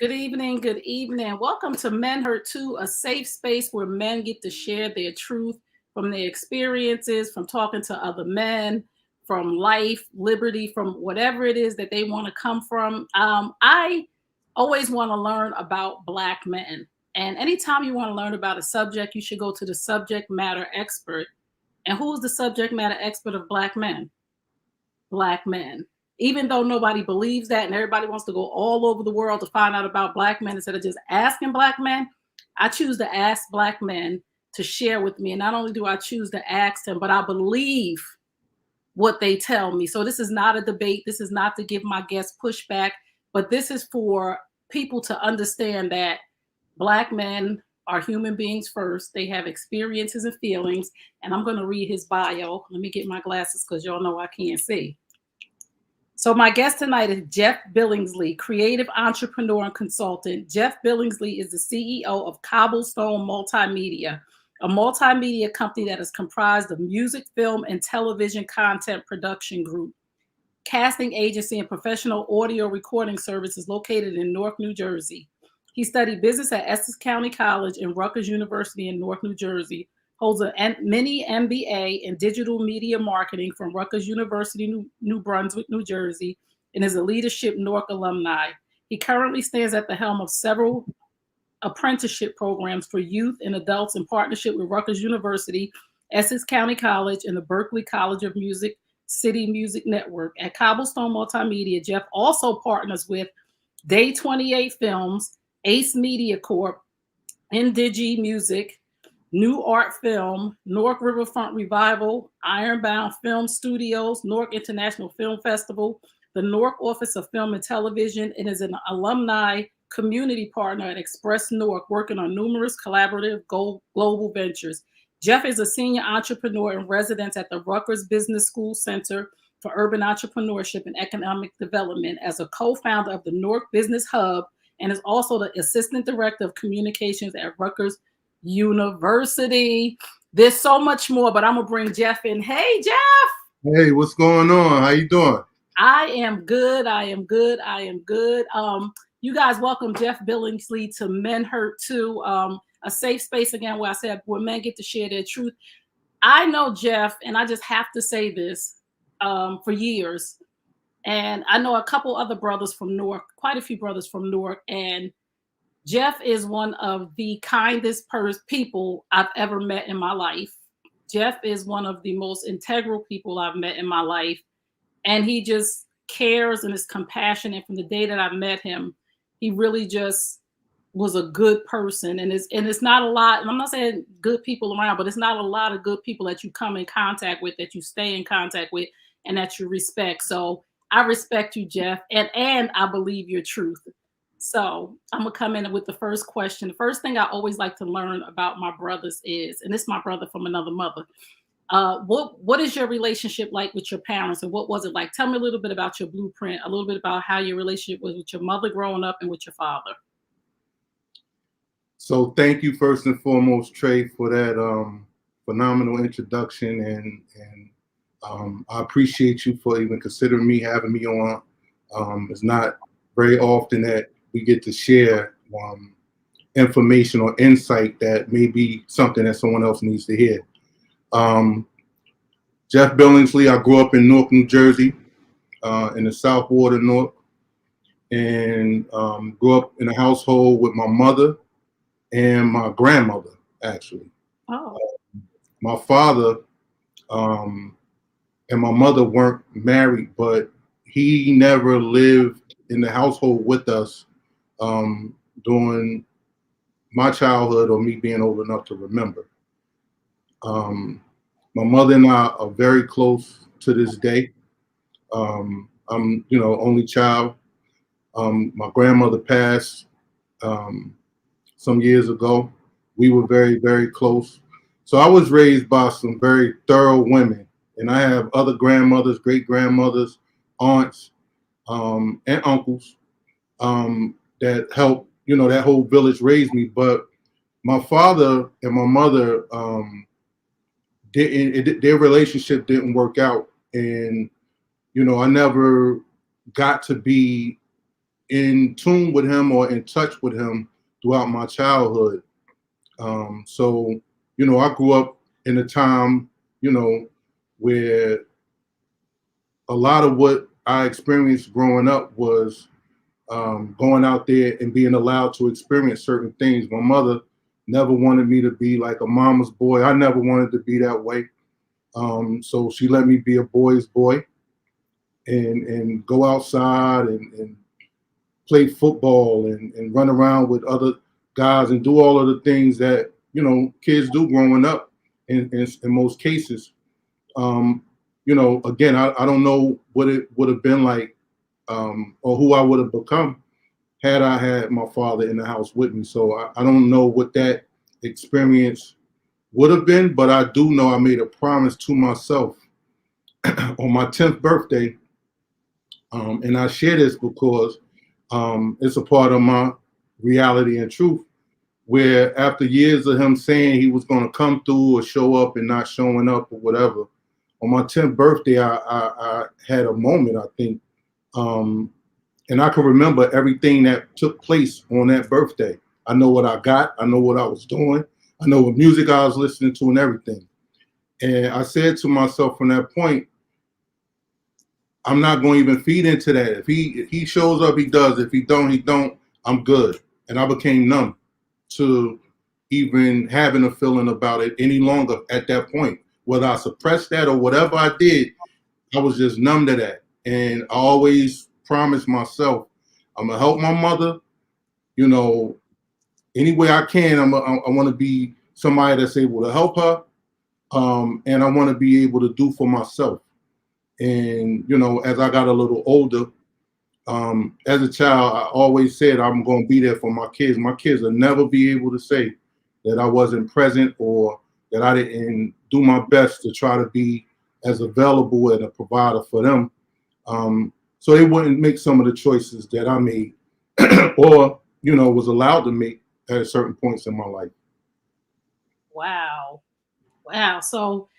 Good evening. Good evening. Welcome to Men Hurt Too, a safe space where men get to share their truth from their experiences, from talking to other men, from life, liberty, from whatever it is that they want to come from. I always want to learn about Black men. And anytime you want to learn about a subject, you should go to the subject matter expert. And who's the subject matter expert of Black men? Black men. Even though nobody believes that and everybody wants to go all over the world to find out about Black men instead of just asking Black men, I choose to ask Black men to share with me. And not only do I choose to ask them, but I believe what they tell me. So this is not a debate. This is not to give my guests pushback, but this is for people to understand that Black men are human beings first. They have experiences and feelings. And I'm going to read his bio. Let me get my glasses because y'all know I can't see. So my guest tonight is Jeff Billingsley, creative entrepreneur and consultant. Jeff Billingsley is the CEO of Cobblestone Multimedia, a multimedia company that is comprised of music, film, and television content production group, casting agency, and professional audio recording services located in Newark, New Jersey. He studied business at Essex County College and Rutgers University in Newark, New Jersey, holds a mini MBA in digital media marketing from Rutgers University, New Brunswick, New Jersey, and is a leadership Newark alumni. He currently stands at the helm of several apprenticeship programs for youth and adults in partnership with Rutgers University, Essex County College, and the Berklee College of Music City Music Network. At Cobblestone Multimedia, Jeff also partners with Day 28 Films, Ace Media Corp, Indigi Music, New Art Film, Newark Riverfront Revival, Ironbound Film Studios, Newark International Film Festival, the Newark Office of Film and Television, and is an alumni community partner at Express Newark, working on numerous collaborative global ventures. Jeff is a senior entrepreneur in residence at the Rutgers Business School Center for Urban Entrepreneurship and Economic Development as a co-founder of the Newark Business Hub, and is also the assistant director of communications at Rutgers University. There's so much more, but I'm gonna bring Jeff in. Hey, Jeff. Hey, what's going on? How you doing? I am good. You guys welcome Jeff Billingsley to Men Hurt Too, a safe space again where I said where men get to share their truth. I know Jeff, and I just have to say this for years, and I know a couple other brothers from Newark, quite a few brothers from Newark, and Jeff is one of the kindest people I've ever met in my life. Jeff is one of the most integral people I've met in my life. And he just cares and is compassionate. From the day that I met him, he really just was a good person. And it's not a lot, and I'm not saying good people around, but it's not a lot of good people that you come in contact with, that you stay in contact with, and that you respect. So I respect you, Jeff, and I believe your truth. So I'm gonna come in with the first question. The first thing I always like to learn about my brothers is, and this is my brother from another mother. What is your relationship like with your parents, and what was it like? Tell me a little bit about your blueprint, a little bit about how your relationship was with your mother growing up and with your father. So thank you first and foremost, Trey, for that phenomenal introduction, and I appreciate you for even considering me, having me on. It's not very often that we get to share information or insight that may be something that someone else needs to hear. Jeff Billingsley, I grew up in Newark, New Jersey, in the South Ward of Newark, and grew up in a household with my mother and my grandmother, actually. Oh. My father and my mother weren't married, but he never lived in the household with us during my childhood or me being old enough to remember. My mother and I are very close to this day. I'm, only child. My grandmother passed some years ago. We were very, very close. So I was raised by some very thorough women, and I have other grandmothers, great grandmothers, aunts, and uncles that helped, that whole village raise me. But my father and my mother, their relationship didn't work out. And, I never got to be in tune with him or in touch with him throughout my childhood. So, you know, I grew up in a time, you know, where a lot of what I experienced growing up was going out there and being allowed to experience certain things. My mother never wanted me to be like a mama's boy. I never wanted to be that way. So she let me be a boy's boy and go outside and play football and run around with other guys and do all of the things that, you know, kids do growing up in most cases. You know, again, I don't know what it would have been like or who I would have become had I had my father in the house with me. So I don't know what that experience would have been, but I do know I made a promise to myself on my 10th birthday. And I share this because it's a part of my reality and truth, where after years of him saying he was going to come through or show up and not showing up or whatever, on my 10th birthday, I had a moment, I think. And I can remember everything that took place on that birthday. I know what I got. I know what I was doing. I know what music I was listening to and everything. And I said to myself from that point, I'm not going to even feed into that. If he shows up, he does. If he don't, he don't. I'm good. And I became numb to even having a feeling about it any longer at that point. Whether I suppressed that or whatever I did, I was just numb to that. And I always promised myself, I'm going to help my mother, you know, any way I can. I want to be somebody that's able to help her. And I want to be able to do for myself. And, you know, as I got a little older, as a child, I always said I'm going to be there for my kids. My kids will never be able to say that I wasn't present or that I didn't do my best to try to be as available and a provider for them. So they wouldn't make some of the choices that I made or, you know, was allowed to make at certain points in my life. Wow. Wow. So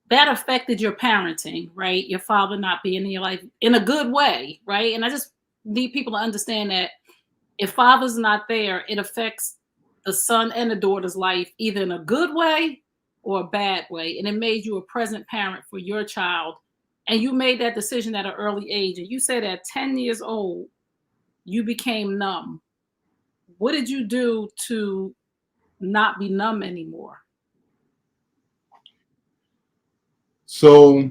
that affected your parenting, right? Your father not being in your life in a good way, right? And I just need people to understand that if father's not there, it affects the son and the daughter's life either in a good way or a bad way. And it made you a present parent for your child. And you made that decision at an early age. And you said at 10 years old, you became numb. What did you do to not be numb anymore? So,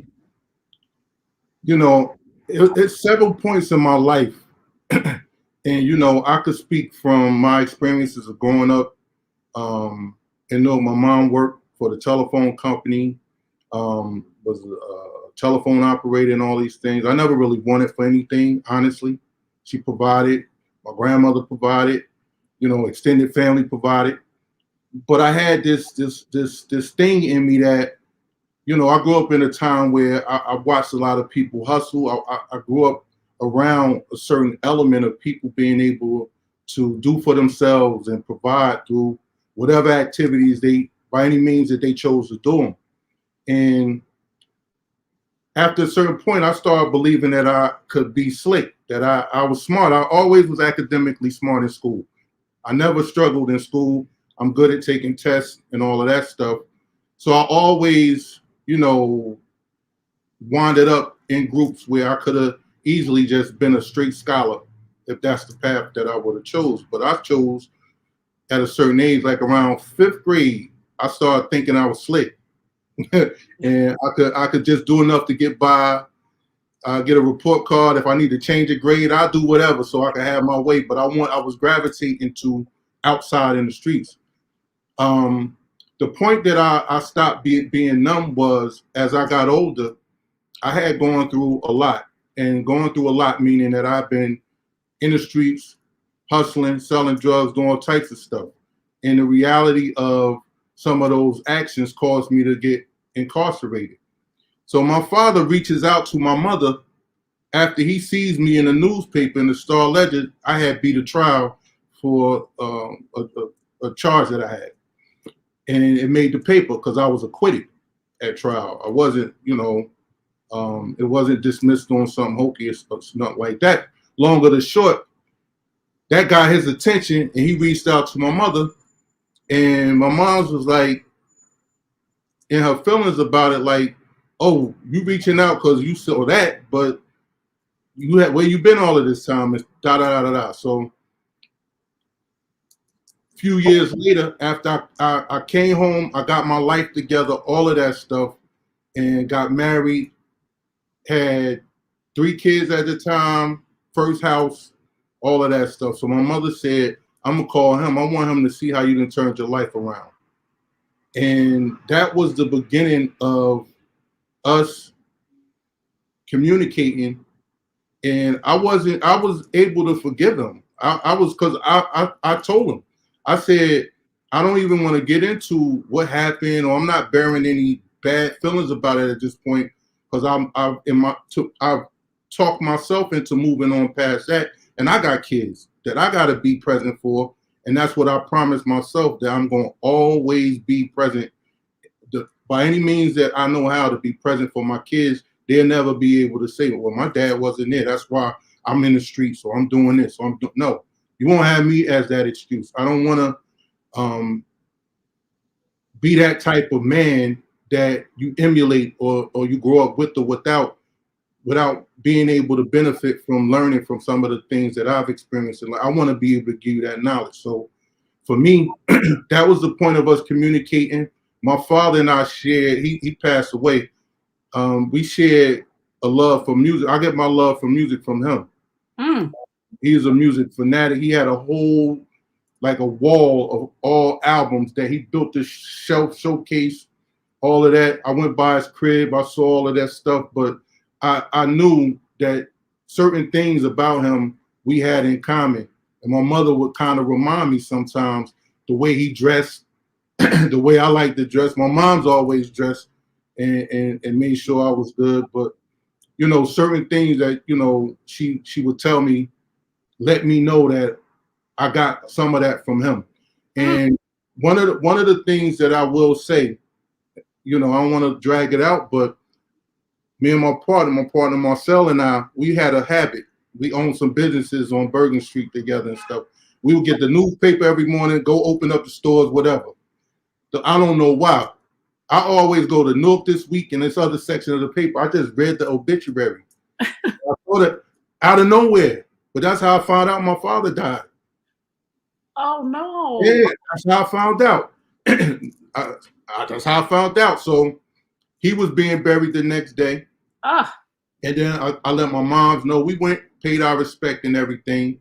you know, it's several points in my life. And, you know, I could speak from my experiences of growing up. And know my mom worked for the telephone company, was a telephone operator and all these things. I never really wanted for anything, honestly. She provided, my grandmother provided, you know, extended family provided. But I had this thing in me that, you know, I grew up in a time where I watched a lot of people hustle. I grew up around a certain element of people being able to do for themselves and provide through whatever activities they, by any means that they chose to do them. And after a certain point, I started believing that I could be slick, that I was smart. I always was academically smart in school. I never struggled in school. I'm good at taking tests and all of that stuff. So I always, you know, winded up in groups where I could have easily just been a straight scholar if that's the path that I would have chose. But I chose at a certain age, like around 5th grade, I started thinking I was slick. And I could just do enough to get by, get a report card. If I need to change a grade, I'll do whatever so I can have my way. But I was gravitating to outside in the streets. The point that I stopped being numb was as I got older, I had gone through a lot, and going through a lot meaning that I've been in the streets, hustling, selling drugs, doing all types of stuff. And the reality of some of those actions caused me to get incarcerated. So my father reaches out to my mother after he sees me in the newspaper in the Star Ledger. I had beat a trial for a charge that I had. And it made the paper because I was acquitted at trial. I wasn't, you know, it wasn't dismissed on some hokey or nothing like that. long or the short, that got his attention, and he reached out to my mother, and my mom was like, in her feelings about it, like, "Oh, you reaching out because you saw that, but you had where you been all of this time?" And da da da da da. So, a few years later, after I came home, I got my life together, all of that stuff, and got married. Had 3 kids at the time, first house, all of that stuff. So my mother said, "I'm gonna call him. I want him to see how you done turned your life around." And that was the beginning of us communicating. And I was able to forgive him. I was, because I told him, I said, "I don't even want to get into what happened, or I'm not bearing any bad feelings about it at this point, because I've talked myself into moving on past that, and I got kids that I got to be present for, and that's what I promised myself, that I'm going to always be present, by any means that I know how, to be present for my kids. They'll never be able to say, well, my dad wasn't there, that's why I'm in the streets, or I'm doing this, or no, you won't have me as that excuse. I don't want to be that type of man that you emulate, or you grow up with, or without being able to benefit from learning from some of the things that I've experienced. And I want to be able to give you that knowledge. So for me, that was the point of us communicating. My father and I shared, he passed away. We shared a love for music. I get my love for music from him. Mm. He's a music fanatic. He had a whole, like a wall of all albums that he built, this shelf showcase, all of that. I went by his crib, I saw all of that stuff, but I knew that certain things about him we had in common. And my mother would kind of remind me sometimes the way he dressed, the way I like to dress. My mom's always dressed and made sure I was good. But, you know, certain things that, you know, she would tell me, let me know that I got some of that from him. And one of the things that I will say, you know, I don't want to drag it out, but me and my partner Marcel and I, we had a habit. We owned some businesses on Bergen Street together and stuff. We would get the newspaper every morning, go open up the stores, whatever. So I don't know why. I always go to Newark This Week and this other section of the paper. I just read the obituary. I thought it out of nowhere. But that's how I found out my father died. Oh no. Yeah, that's how I found out. That's how I found out. So he was being buried the next day. And then I let my moms know. We went, paid our respect and everything.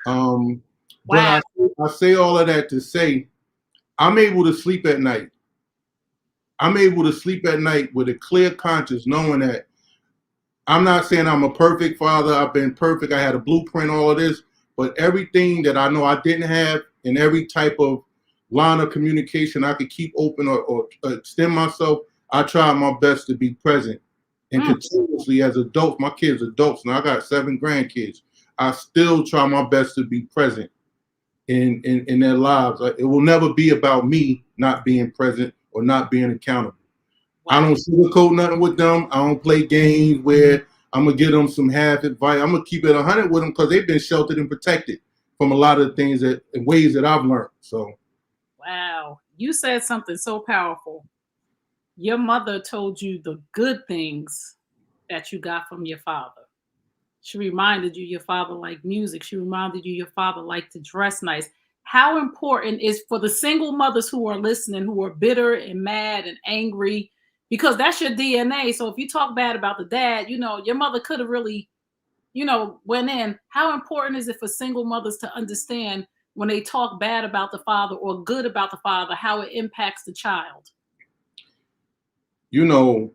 Wow. But I say all of that to say, I'm able to sleep at night. I'm able to sleep at night with a clear conscience, knowing that I'm not saying I'm a perfect father. I've been perfect. I had a blueprint, all of this. But everything that I know I didn't have, in every type of line of communication I could keep open or extend myself, I try my best to be present. And continuously as adults, my kids adults, now I got 7 grandkids. I still try my best to be present in their lives. It will never be about me not being present or not being accountable. Wow. I don't sugarcoat nothing with them. I don't play games where I'm going to give them some half advice. I'm going to keep it 100 with them, because they've been sheltered and protected from a lot of things and ways that I've learned. So, wow, you said something so powerful. Your mother told you the good things that you got from your father. She reminded you your father liked music. She reminded you your father liked to dress nice. How important is for the single mothers who are listening, who are bitter and mad and angry, because that's your DNA. So if you talk bad about the dad, you know, your mother could have really, you know, went in. How important is it for single mothers to understand when they talk bad about the father or good about the father, how it impacts the child? You know,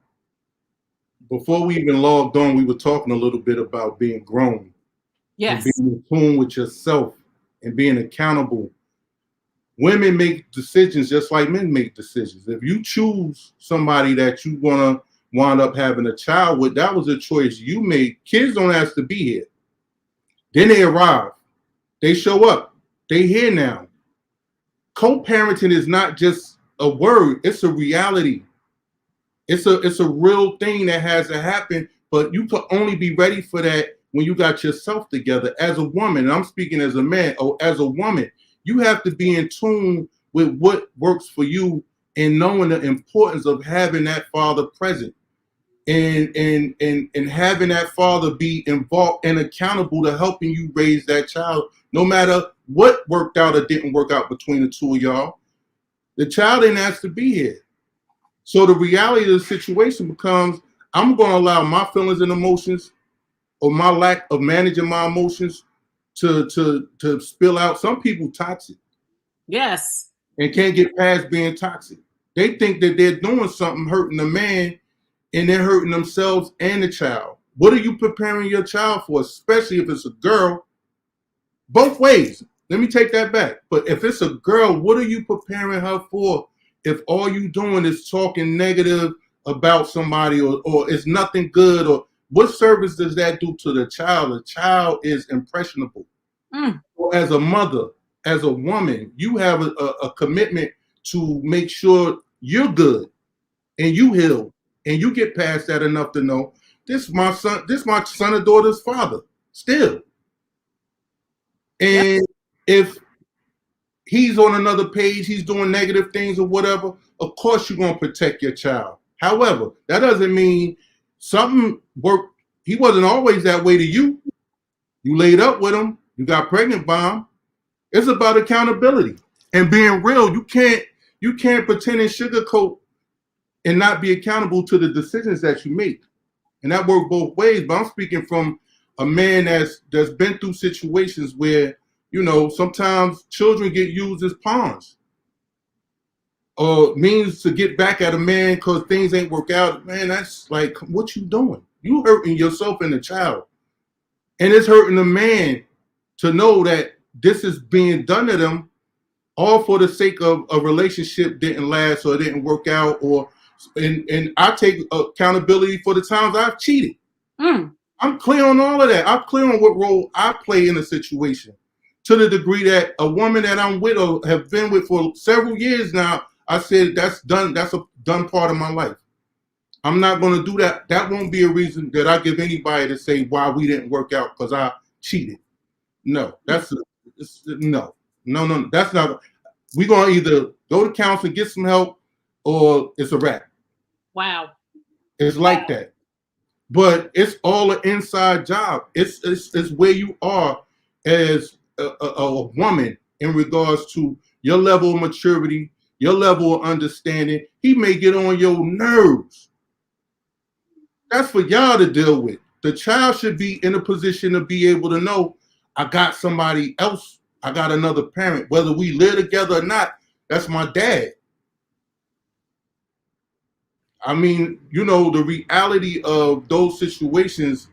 before we even logged on, we were talking a little bit about being grown. Yes. And being in tune with yourself and being accountable. Women make decisions just like men make decisions. If you choose somebody that you want to wind up having a child with, that was a choice you made. Kids don't ask to be here. Then they arrive. They show up. They here now. Co-parenting is not just a word. It's a reality. It's a real thing that has to happen, but you could only be ready for that when you got yourself together as a woman, and I'm speaking as a man or as a woman, you have to be in tune with what works for you and knowing the importance of having that father present and having that father be involved and accountable to helping you raise that child, no matter what worked out or didn't work out between the two of y'all. The child didn't ask to be here. So the reality of the situation becomes, I'm going to allow my feelings and emotions or my lack of managing my emotions to spill out. Some people toxic. Yes. And can't get past being toxic. They think that they're doing something hurting the man and they're hurting themselves and the child. What are you preparing your child for, especially if it's a girl? Both ways. Let me take that back. But if it's a girl, what are you preparing her for if all you doing is talking negative about somebody or it's nothing good? Or what service does that do to the child? The child is impressionable. Or as a mother, as a woman, you have a commitment to make sure you're good and you heal and you get past that enough to know this is my son or daughter's father still. And if he's on another page, he's doing negative things or whatever, of course you're going to protect your child. However, that doesn't mean something worked. He wasn't always that way to you. You laid up with him. You got pregnant by him. It's about accountability and being real. You can't pretend and sugarcoat and not be accountable to the decisions that you make. And that works both ways. But I'm speaking from a man that's been through situations where, sometimes children get used as pawns or means to get back at a man because things ain't work out. Man, that's like, what you doing? You hurting yourself and the child. And it's hurting the man to know that this is being done to them all for the sake of a relationship didn't last or it didn't work out. And I take accountability for the times I've cheated. I'm clear on all of that. I'm clear on what role I play in a situation, to the degree that a woman that I'm with or have been with for several years now, I said that's done. That's a done part of my life. I'm not going to do that. That won't be a reason that I give anybody to say why we didn't work out because I cheated. No, no. That's not. We're going to either go to counseling, get some help, or it's a wrap. Wow. It's like that. But it's all an inside job. It's where you are as a woman in regards to your level of maturity, your level of understanding. He may get on your nerves. That's for y'all to deal with. The child should be in a position to be able to know, I got somebody else. I got another parent. Whether we live together or not, that's my dad. I mean, the reality of those situations,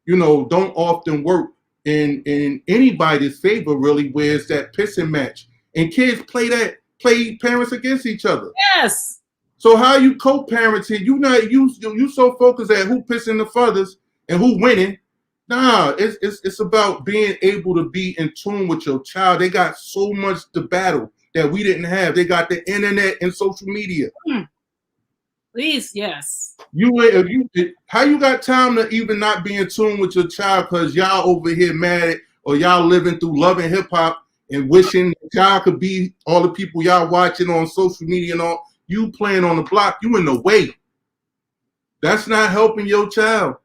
don't often work in anybody's favor, really, where it's that pissing match. And kids play parents against each other. Yes. So how you co-parenting? You so focused at who pissing the feathers and who winning. Nah, it's about being able to be in tune with your child. They got so much to battle that we didn't have. They got the internet and social media. Please, yes. How you got time to even not be in tune with your child because y'all over here mad or y'all living through Love and Hip Hop and wishing y'all could be all the people y'all watching on social media and all. You playing on the block, you in the way. That's not helping your child.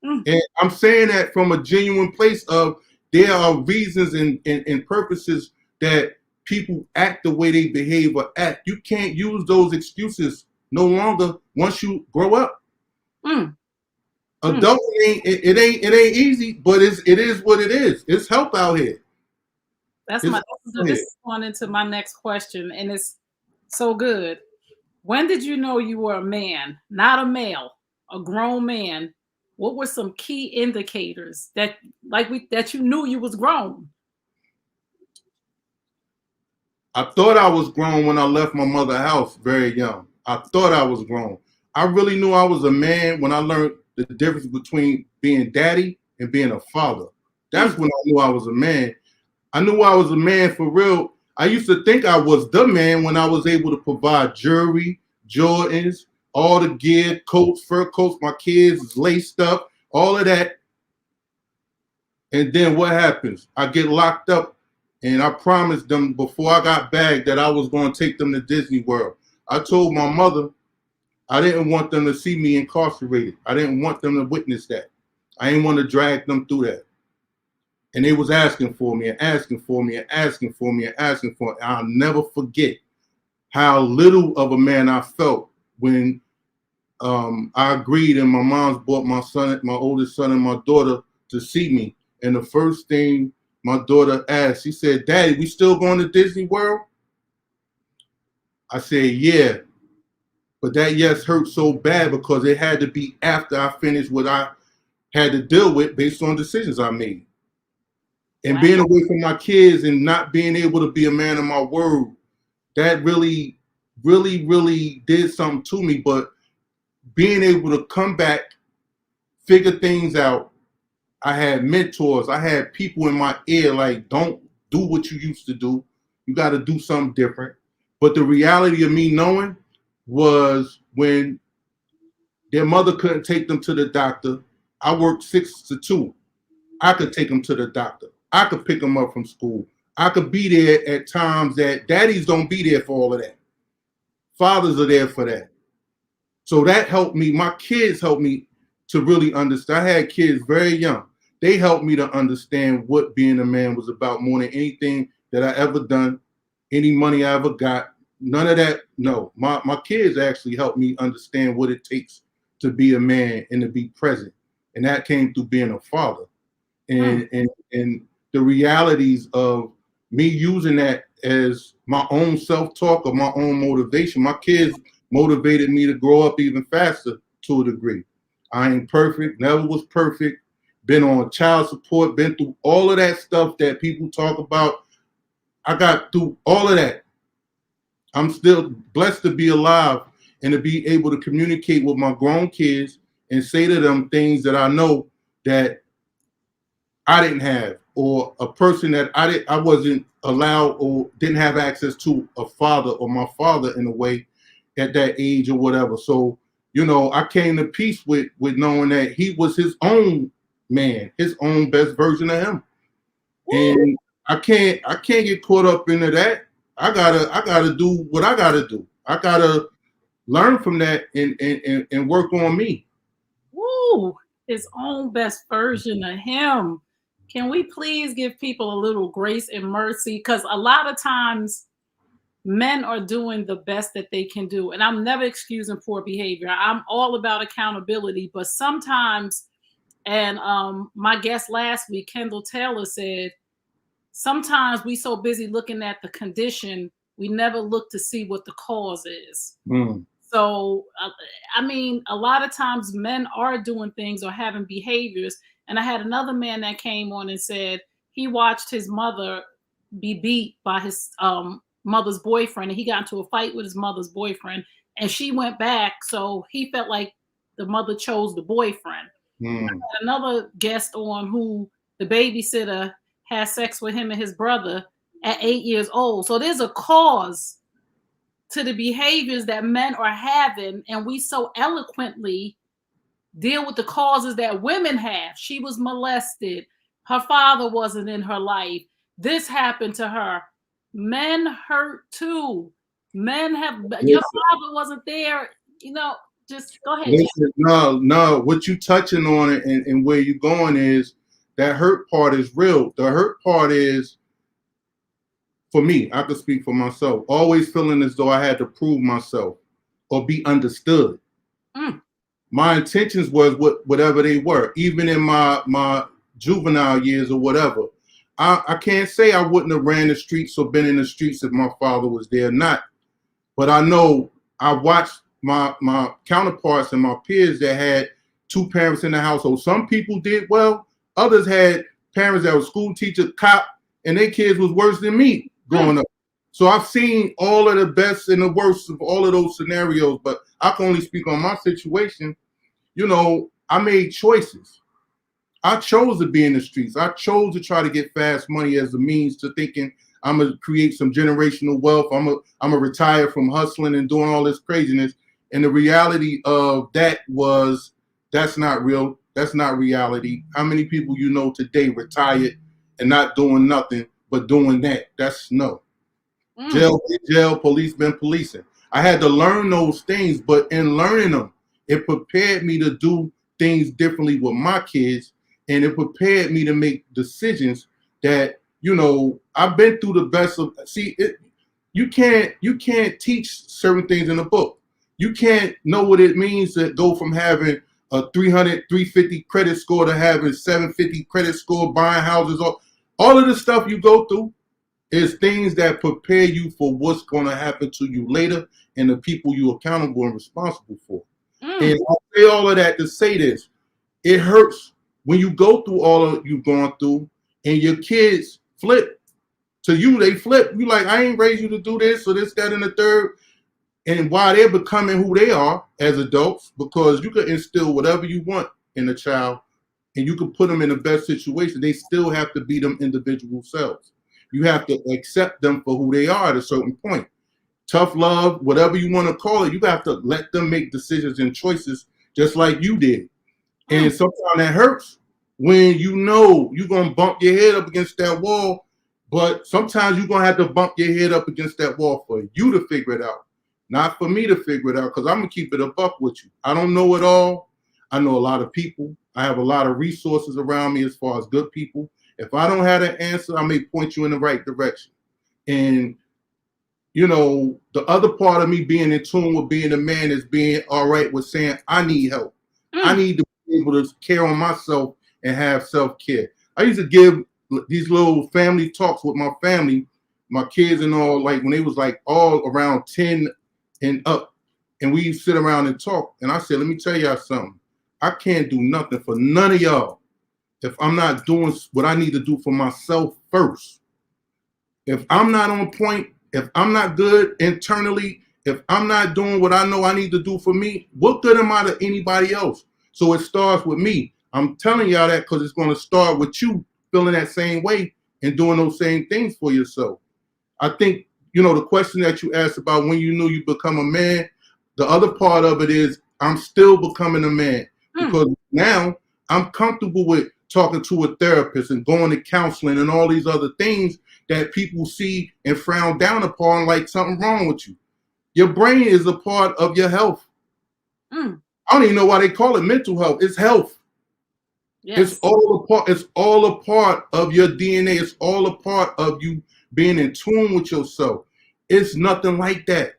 And I'm saying that from a genuine place of there are reasons and purposes that people act the way they behave or act. You can't use those excuses no longer once you grow up. Adulting it ain't easy, but it is what it is. It's help out here. This is going into my next question, and it's so good. When did you know you were a man, not a male, a grown man? What were some key indicators that you knew you was grown? I thought I was grown when I left my mother's house very young. I thought I was grown. I really knew I was a man when I learned the difference between being daddy and being a father. That's when I knew I was a man. I knew I was a man for real. I used to think I was the man when I was able to provide jewelry, Jordans, all the gear, coats, fur coats, my kids laced up, all of that. And then what happens? I get locked up, and I promised them before I got bagged that I was going to take them to Disney World. I told my mother I didn't want them to see me incarcerated. I didn't want them to witness that. I didn't want to drag them through that. And they was asking for me and asking for me and asking for me and asking for me. I'll never forget how little of a man I felt when I agreed and my mom's brought my son, my oldest son and my daughter to see me. And the first thing my daughter asked, she said, "Daddy, we still going to Disney World?" I said, "Yeah." But that yes hurt so bad because it had to be after I finished what I had to deal with based on decisions I made. And Wow. being away from my kids and not being able to be a man of my word, that really, really, really did something to me. But being able to come back, figure things out, I had mentors, I had people in my ear like, don't do what you used to do. You got to do something different. But the reality of me knowing was when their mother couldn't take them to the doctor, I worked 6 to 2. I could take them to the doctor. I could pick them up from school. I could be there at times that daddies don't be there for all of that. Fathers are there for that. So that helped me. My kids helped me to really understand. I had kids very young. They helped me to understand what being a man was about more than anything that I ever done, any money I ever got. None of that. No, my kids actually helped me understand what it takes to be a man and to be present. And that came through being a father. And the realities of me using that as my own self-talk or my own motivation. My kids motivated me to grow up even faster to a degree. I ain't perfect, never was perfect, been on child support, been through all of that stuff that people talk about. I got through all of that. I'm still blessed to be alive and to be able to communicate with my grown kids and say to them things that I know that I didn't have, or a person that I wasn't allowed or didn't have access to, a father or my father in a way at that age or whatever. So, you know, I came to peace with knowing that he was his own man, his own best version of him. And I can't get caught up into that. I gotta do what I gotta do. I gotta learn from that and work on me. Woo! His own best version of him. Can we please give people a little grace and mercy? Because a lot of times men are doing the best that they can do. And I'm never excusing poor behavior. I'm all about accountability. But sometimes, and my guest last week, Kendall Taylor, said, sometimes we so busy looking at the condition, we never look to see what the cause is. Mm. So, I mean, a lot of times men are doing things or having behaviors. And I had another man that came on and said he watched his mother be beat by his mother's boyfriend, and he got into a fight with his mother's boyfriend, and she went back. So he felt like the mother chose the boyfriend. Mm. I had another guest on who the babysitter had sex with him and his brother at 8 years old. So there's a cause to the behaviors that men are having, and we so eloquently deal with the causes that women have. She was molested. Her father wasn't in her life. This happened to her. Men hurt too. Men have, your father wasn't there. You know, just go ahead. Listen, no. What you touching on and where you going is that hurt part is real. The hurt part is, for me, I could speak for myself, always feeling as though I had to prove myself or be understood. Mm. My intentions was whatever they were, even in my juvenile years or whatever. I can't say I wouldn't have ran the streets or been in the streets if my father was there or not. But I know I watched my counterparts and my peers that had two parents in the household. Some people did well. Others had parents that were school teacher, cop, and their kids was worse than me growing up. So I've seen all of the best and the worst of all of those scenarios, but I can only speak on my situation. You know, I made choices. I chose to be in the streets. I chose to try to get fast money as a means to thinking I'm gonna create some generational wealth. I'm gonna retire from hustling and doing all this craziness. And the reality of that was that's not real. That's not reality. How many people you know today retired and not doing nothing but doing that? That's no. Jail, jail, police been policing. I had to learn those things, but in learning them, it prepared me to do things differently with my kids, and it prepared me to make decisions that, you know, I've been through the best of. See, you can't teach certain things in a book. You can't know what it means to go from having a 300, 350 credit score to having 750 credit score, buying houses, all of the stuff you go through is things that prepare you for what's going to happen to you later and the people you're accountable and responsible for. And I say all of that to say this. It hurts when you go through all of you've gone through and your kids flip to you. They flip. You like, I ain't raised you to do this or this, that, and the third. And while they're becoming who they are as adults, because you can instill whatever you want in a child and you can put them in the best situation, they still have to be them individual selves. You have to accept them for who they are at a certain point. Tough love, whatever you want to call it, you have to let them make decisions and choices just like you did. And sometimes that hurts when you know you're going to bump your head up against that wall, but sometimes you're going to have to bump your head up against that wall for you to figure it out, not for me to figure it out, because I'm going to keep it a buck with you. I don't know it all. I know a lot of people. I have a lot of resources around me as far as good people. If I don't have an answer, I may point you in the right direction. And, you know, the other part of me being in tune with being a man is being all right with saying, I need help. I need to be able to care on myself and have self-care. I used to give these little family talks with my family, my kids and all, like when they was like all around 10 and up. And we sit around and talk. And I said, let me tell y'all something. I can't do nothing for none of y'all if I'm not doing what I need to do for myself first. If I'm not on point, if I'm not good internally, if I'm not doing what I know I need to do for me, what good am I to anybody else? So it starts with me. I'm telling y'all that because it's going to start with you feeling that same way and doing those same things for yourself. I think, you know, the question that you asked about when you knew you become a man, the other part of it is I'm still becoming a man because now I'm comfortable with talking to a therapist and going to counseling and all these other things that people see and frown down upon like something wrong with you. Your brain is a part of your health. I don't even know why they call it mental health. It's health. Yes. It's all a part of your DNA. It's all a part of you being in tune with yourself. It's nothing like that.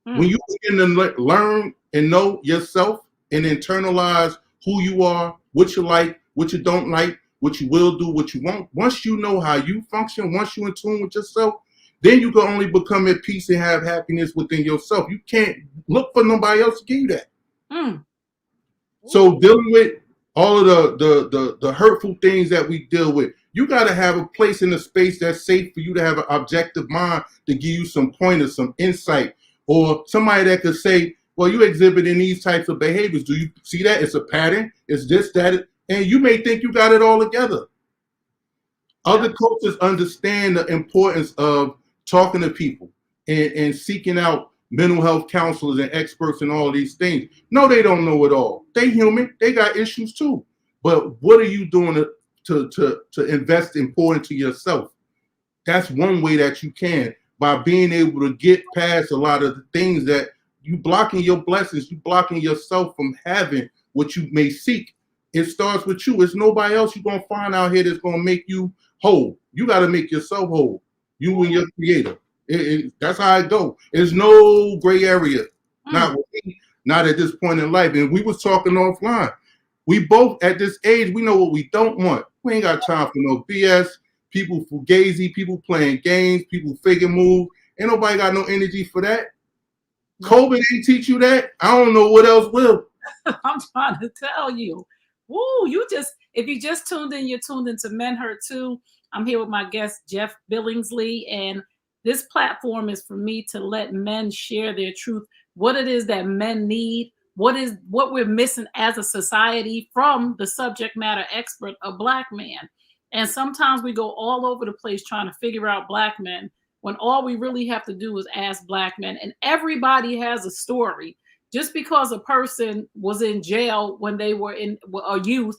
When you begin to learn and know yourself and internalize who you are, what you like, what you don't like, what you will do, what you won't. Once you know how you function, once you're in tune with yourself, then you can only become at peace and have happiness within yourself. You can't look for nobody else to give you that. So dealing with all of the hurtful things that we deal with, you got to have a place in a space that's safe for you to have an objective mind to give you some pointers, some insight, or somebody that could say, well, you exhibiting these types of behaviors. Do you see that? It's a pattern. It's this, that, and you may think you got it all together. Other coaches understand the importance of talking to people and seeking out mental health counselors and experts in all these things. No, they don't know it all. They human. They got issues too. But what are you doing to invest in pouring into yourself? That's one way that you can, by being able to get past a lot of the things that you blocking your blessings, you blocking yourself from having what you may seek. It starts with you. It's nobody else you're going to find out here that's going to make you whole. You got to make yourself whole. You and your creator. That's how it go. There's no gray area. Not with me, not at this point in life. And we was talking offline. We both at this age, we know what we don't want. We ain't got time for no BS. People fugazi, people playing games, people faking moves. Ain't nobody got no energy for that. COVID ain't teach you that. I don't know what else will. I'm trying to tell you. Woo, if you just tuned in, you're tuned into Men Hurt Too. I'm here with my guest, Jeff Billingsley, and this platform is for me to let men share their truth, what it is that men need, what we're missing as a society from the subject matter expert, a Black man. And sometimes we go all over the place trying to figure out Black men when all we really have to do is ask Black men. And everybody has a story. just because a person was in jail when they were in a youth,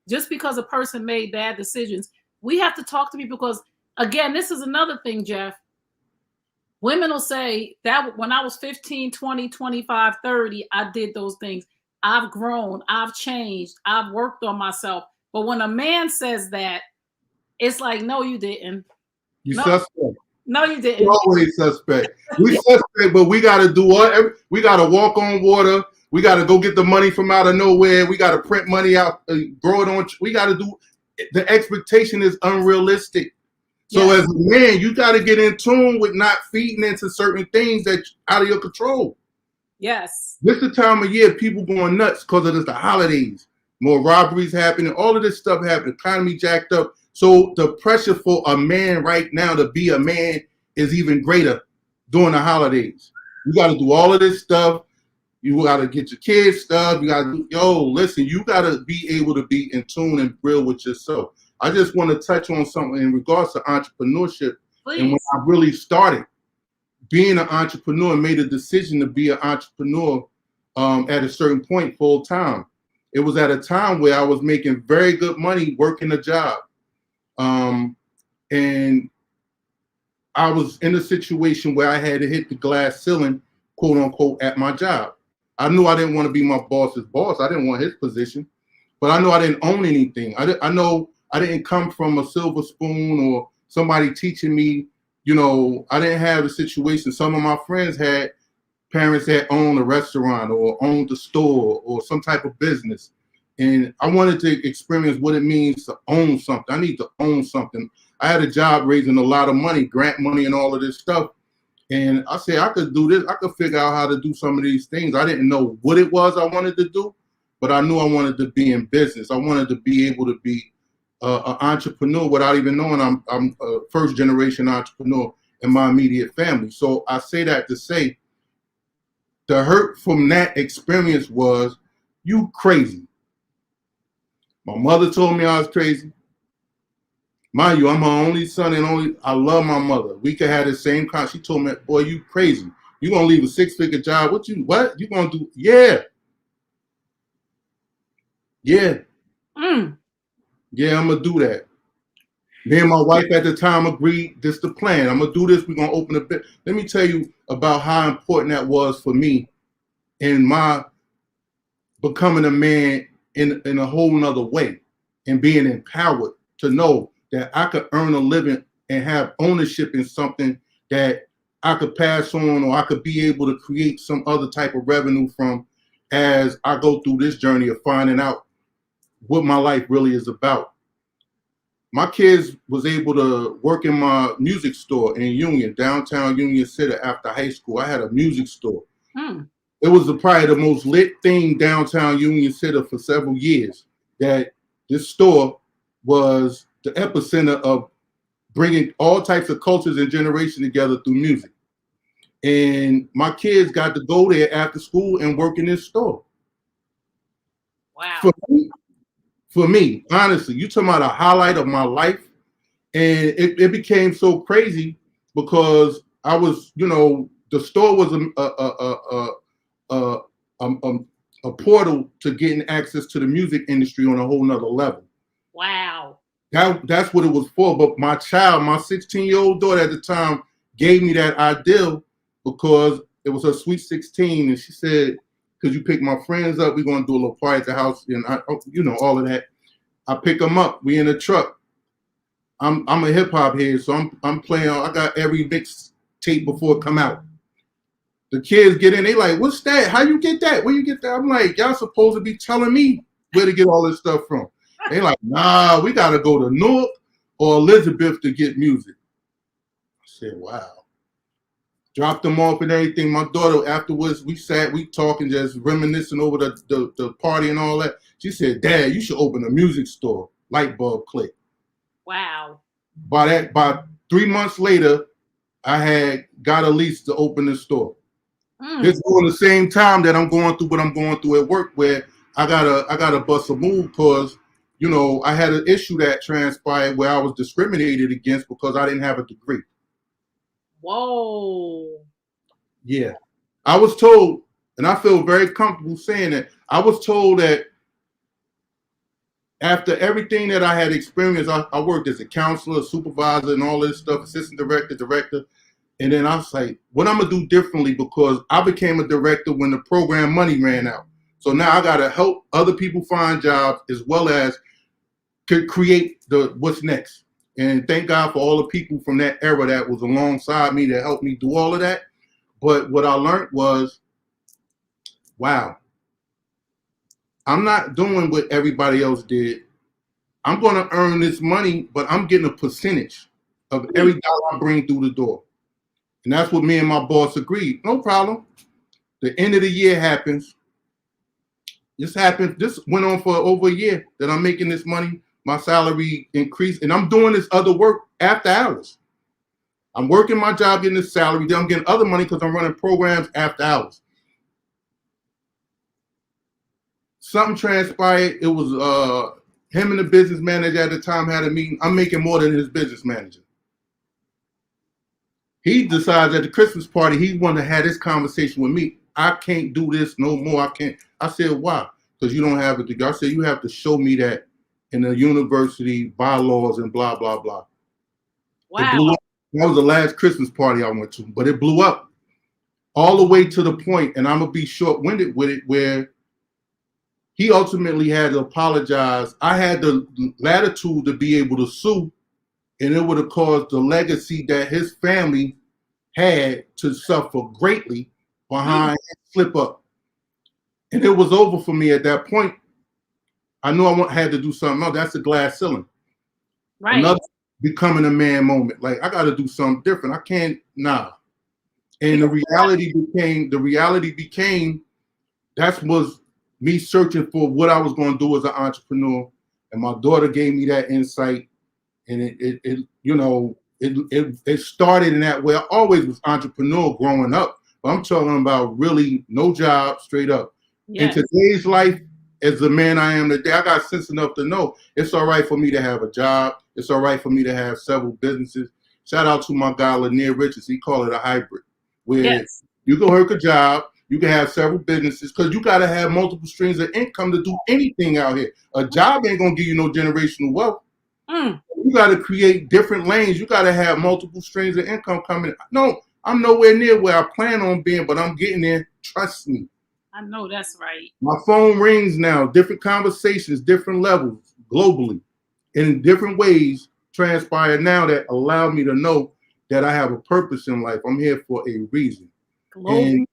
just because a person made bad decisions, we have to talk to people because, again, this is another thing, Jeff. Women will say that when I was 15, 20, 25, 30, I did those things. I've grown, I've changed, I've worked on myself. But when a man says that, it's like, no, you didn't. You No, suspect. no, you You're didn't. always suspect. We suspect, but we got to do what? We got to walk on water. We got to go get the money from out of nowhere. We got to print money out, grow it on. We got to do. The expectation is unrealistic. So Yes. as a man, you got to get in tune with not feeding into certain things that's out of your control. Yes. This is the time of year people going nuts because of the holidays. More robberies happening. All of this stuff happening. Economy jacked up. So the pressure for a man right now to be a man is even greater during the holidays. You got to do all of this stuff. You got to get your kids stuff. You got to do, listen, you got to be able to be in tune and real with yourself. I just want to touch on something in regards to entrepreneurship. Please. And when I really started being an entrepreneur, made a decision to be an entrepreneur at a certain point full time. It was at a time where I was making very good money working a job. And I was in a situation where I had to hit the glass ceiling, quote unquote, at my job. I knew I didn't want to be my boss's boss. I didn't want his position, but I knew I didn't own anything. I know I didn't come from a silver spoon or somebody teaching me. I didn't have a situation. Some of my friends had parents that owned a restaurant or owned a store or some type of business. And I wanted to experience what it means to own something. I need to own something. I had a job raising a lot of money, grant money and all of this stuff. And I said, I could do this. I could figure out how to do some of these things. I didn't know what it was I wanted to do, but I knew I wanted to be in business. I wanted to be able to be an entrepreneur without even knowing I'm a first generation entrepreneur in my immediate family. So I say that to say the hurt from that experience was, you crazy. My mother told me I was crazy. Mind you, I'm her only son and I love my mother. We could have the same kind. She told me, boy, you crazy. You gonna leave a 6-figure job? What you gonna do? Yeah. Yeah, I'm gonna do that. Me and my wife at the time agreed this the plan. I'm gonna do this. We're gonna open a bit. Let me tell you about how important that was for me in my becoming a man in a whole nother way and being empowered to know that I could earn a living and have ownership in something that I could pass on, or I could be able to create some other type of revenue from as I go through this journey of finding out what my life really is about. My kids was able to work in my music store in Union, downtown Union City after high school. I had a music store. It was probably the most lit thing downtown Union City for several years. That this store was the epicenter of bringing all types of cultures and generations together through music. And my kids got to go there after school and work in this store. Wow. For me, honestly, you talking about a highlight of my life. And it became so crazy because I was, the store was a portal to getting access to the music industry on a whole nother level. Wow. That's what it was for. But my 16-year-old daughter at the time gave me that idea because it was her sweet 16. And she said, could you pick my friends up? We're going to do a little party at the house. And all of that. I pick them up. We in a truck. I'm a hip hop head. So I'm playing. I got every mix tape before it come out. The kids get in. They like, what's that? How you get that? Where you get that? I'm like, y'all supposed to be telling me where to get all this stuff from. They like, nah, we got to go to Newark or Elizabeth to get music. I said, wow. Dropped them off and everything. My daughter, afterwards, we talking, just reminiscing over the party and all that. She said, Dad, you should open a music store. Light bulb click. Wow. By 3 months later, I had got a lease to open the store. It's during the same time that I'm going through what I'm going through at work, where I gotta bust a move because, I had an issue that transpired where I was discriminated against because I didn't have a degree. Whoa. Yeah. I was told And I feel very comfortable saying that. I was told that after everything that I had experienced, I worked as a counselor, supervisor, and all this stuff, assistant director, director. And then I was like, what I'm going to do differently, because I became a director when the program money ran out. So now I got to help other people find jobs as well as create the what's next. And thank God for all the people from that era that was alongside me that helped me do all of that. But what I learned was, wow, I'm not doing what everybody else did. I'm going to earn this money, but I'm getting a percentage of every dollar I bring through the door. And that's what me and my boss agreed. No problem. The end of the year happens. This happened. This went on for over a year that I'm making this money. My salary increased, and I'm doing this other work after hours. I'm working my job, getting this salary. Then I'm getting other money because I'm running programs after hours. Something transpired. It was him and the business manager at the time had a meeting. I'm making more than his business manager. He decides at the Christmas party he wanted to have this conversation with me. I can't do this no more. I can't. I said, why? Because you don't have a degree. I said, you have to show me that in the university bylaws and blah, blah, blah. Wow. It blew up. That was the last Christmas party I went to, but it blew up all the way to the point, and I'm going to be short-winded with it, where he ultimately had to apologize. I had the latitude to be able to sue, and it would have caused the legacy that his family had to suffer greatly behind slip up. And it was over for me at that point. I knew I had to do something else. That's a glass ceiling. Right. Another becoming a man moment. Like, I got to do something different. I can't, nah. And the reality became that was me searching for what I was going to do as an entrepreneur. And my daughter gave me that insight. And it started in that way. I always was entrepreneur growing up, but I'm talking about really no job, straight up. Yes. In today's life, as the man I am today, I got sense enough to know it's all right for me to have a job. It's all right for me to have several businesses. Shout out to my guy, Lanier Richards. He called it a hybrid, where you can work a job, you can have several businesses, because you got to have multiple streams of income to do anything out here. A job ain't going to give you no generational wealth. You got to create different lanes. You got to have multiple streams of income coming. No, I'm nowhere near where I plan on being, but I'm getting there. Trust me. I know that's right. My phone rings now, different conversations, different levels, globally, in different ways transpire now that allow me to know that I have a purpose in life. I'm here for a reason. Global. And,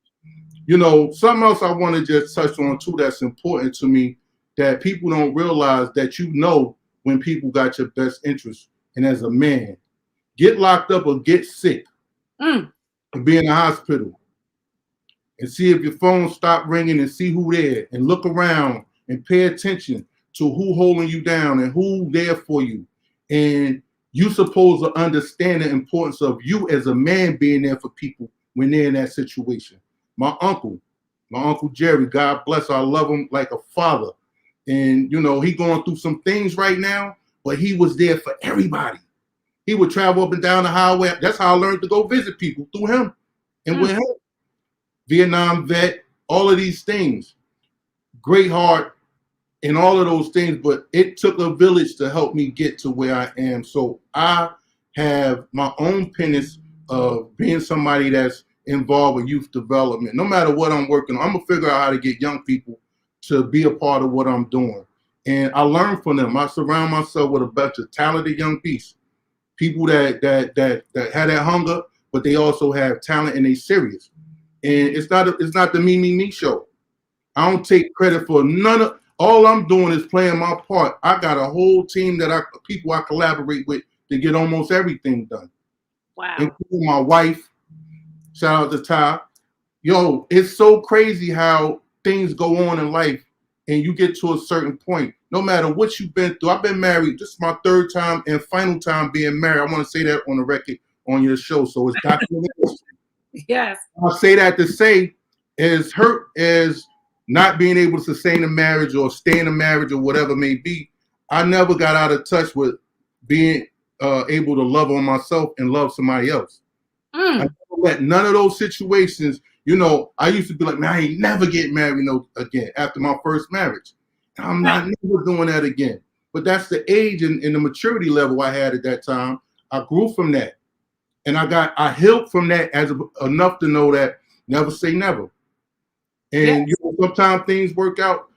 something else I want to just touch on too that's important to me, that people don't realize, that when people got your best interest. And as a man, get locked up or get sick and be in the hospital, and see if your phone stop ringing, and see who there, and look around and pay attention to who holding you down and who there for you. And you supposed to understand the importance of you as a man being there for people when they're in that situation. My uncle Jerry, God bless, I love him like a father. And, he going through some things right now, but he was there for everybody. He would travel up and down the highway. That's how I learned to go visit people, through him and with him. Vietnam vet, all of these things, great heart and all of those things, but it took a village to help me get to where I am. So I have my own penance of being somebody that's involved with youth development. No matter what I'm working on, I'm gonna figure out how to get young people to be a part of what I'm doing. And I learn from them. I surround myself with a bunch of talented young beasts, people that have that hunger, but they also have talent and they serious. And it's not the me show. I don't take credit for none of. All I'm doing is playing my part. I got a whole team people I collaborate with to get almost everything done. Wow. Including my wife. Shout out to Ty. Yo, it's so crazy how things go on in life, and you get to a certain point. No matter what you've been through. I've been married. This is my third time and final time being married. I want to say that on the record on your show, so it's documented. Yes. I'll say that to say, as hurt as not being able to sustain a marriage or stay in a marriage or whatever it may be, I never got out of touch with being able to love on myself and love somebody else. I never let none of those situations You know, I used to be like, man, I ain't never getting married no again after my first marriage. I'm not never doing that again. But that's the age and the maturity level I had at that time. I grew from that. And I healed from that enough to know that never say never. And you know, sometimes things work out.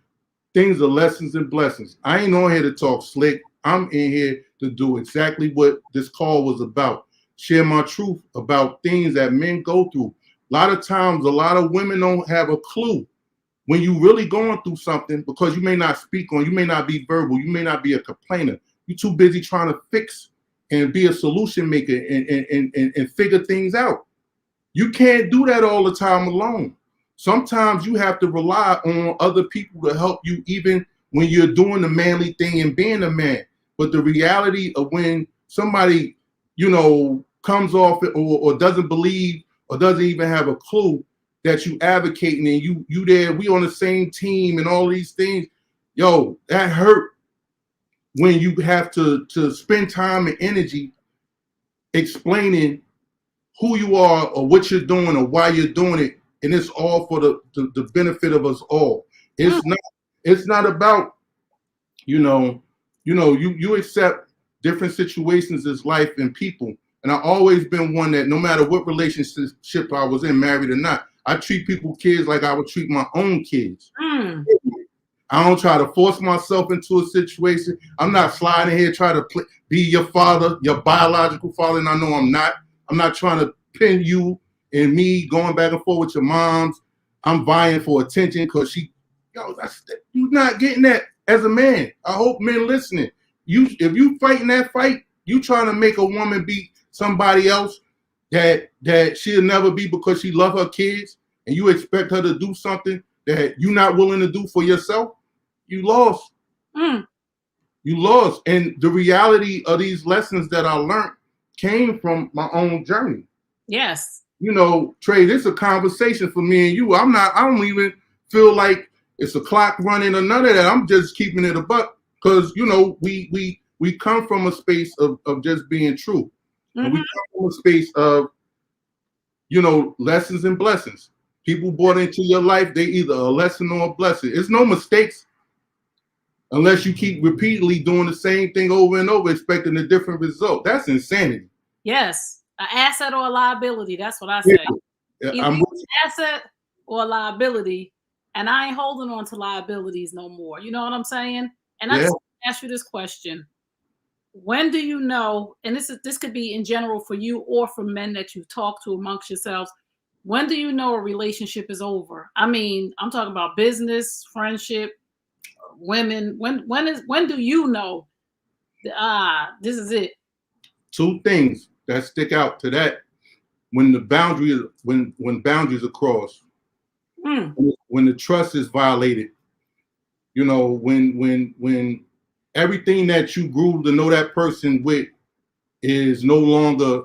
Things are lessons and blessings. I ain't on here to talk slick. I'm in here to do exactly what this call was about. Share my truth about things that men go through. A lot of times, a lot of women don't have a clue when you really going through something, because you may not speak on, you may not be verbal, you may not be a complainer. You're too busy trying to fix and be a solution maker and figure things out. You can't do that all the time alone. Sometimes you have to rely on other people to help you, even when you're doing the manly thing and being a man. But the reality of when somebody, you know, comes off it or doesn't believe or doesn't even have a clue that you advocating and you there, we on the same team and all these things, yo, that hurt when you have to spend time and energy explaining who you are or what you're doing or why you're doing it, and it's all for the benefit of us all. It's not about, you accept different situations as life and people. And I've always been one that no matter what relationship I was in, married or not, I treat kids like I would treat my own kids. I don't try to force myself into a situation. I'm not sliding here trying to be your father, your biological father, and I know I'm not. I'm not trying to pin you and me going back and forth with your moms. I'm vying for attention because you're not getting that as a man. I hope men listening. If you fighting that fight, you trying to make a woman be somebody else that she'll never be because she love her kids, and you expect her to do something that you're not willing to do for yourself, you lost. You lost. And the reality of these lessons that I learned came from my own journey. Yes. You know, Trey, this is a conversation for me and you. I don't even feel like it's a clock running or none of that. I'm just keeping it a buck because, you know, we come from a space of just being true. And we come from a space of, you know, lessons and blessings. People brought into your life, they either a lesson or a blessing. It's no mistakes unless you keep repeatedly doing the same thing over and over, expecting a different result. That's insanity. Yes. An asset or a liability. That's what I say. Yeah, Either an asset or a liability. And I ain't holding on to liabilities no more. You know what I'm saying? And I just ask you this question. When do you know, and this could be in general for you or for men that you talk to amongst yourselves, when do you know a relationship is over? I mean, I'm talking about business, friendship, women. When do you know this is it? Two things that stick out to that: when the boundary when boundaries are crossed, when the trust is violated, you know, when everything that you grew to know that person with is no longer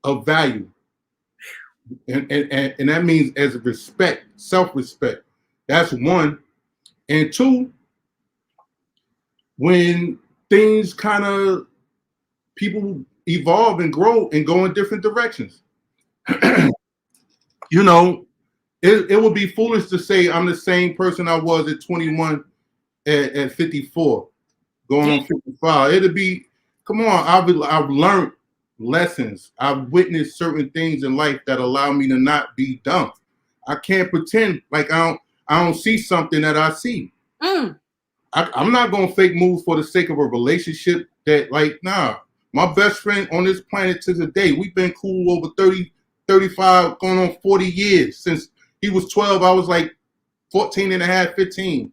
of value. And that means as respect, self-respect. That's one. And two, when things kind of people evolve and grow and go in different directions. You know, it would be foolish to say I'm the same person I was at 21 at 54, going on 55. It'd be, come on, I've learned lessons. I've witnessed certain things in life that allow me to not be dumb. I can't pretend like I don't see something that I see. I'm not going to fake moves for the sake of a relationship that, like, nah. My best friend on this planet to today, we've been cool over 30, 35, going on 40 years. Since he was 12, I was like 14 and a half, 15.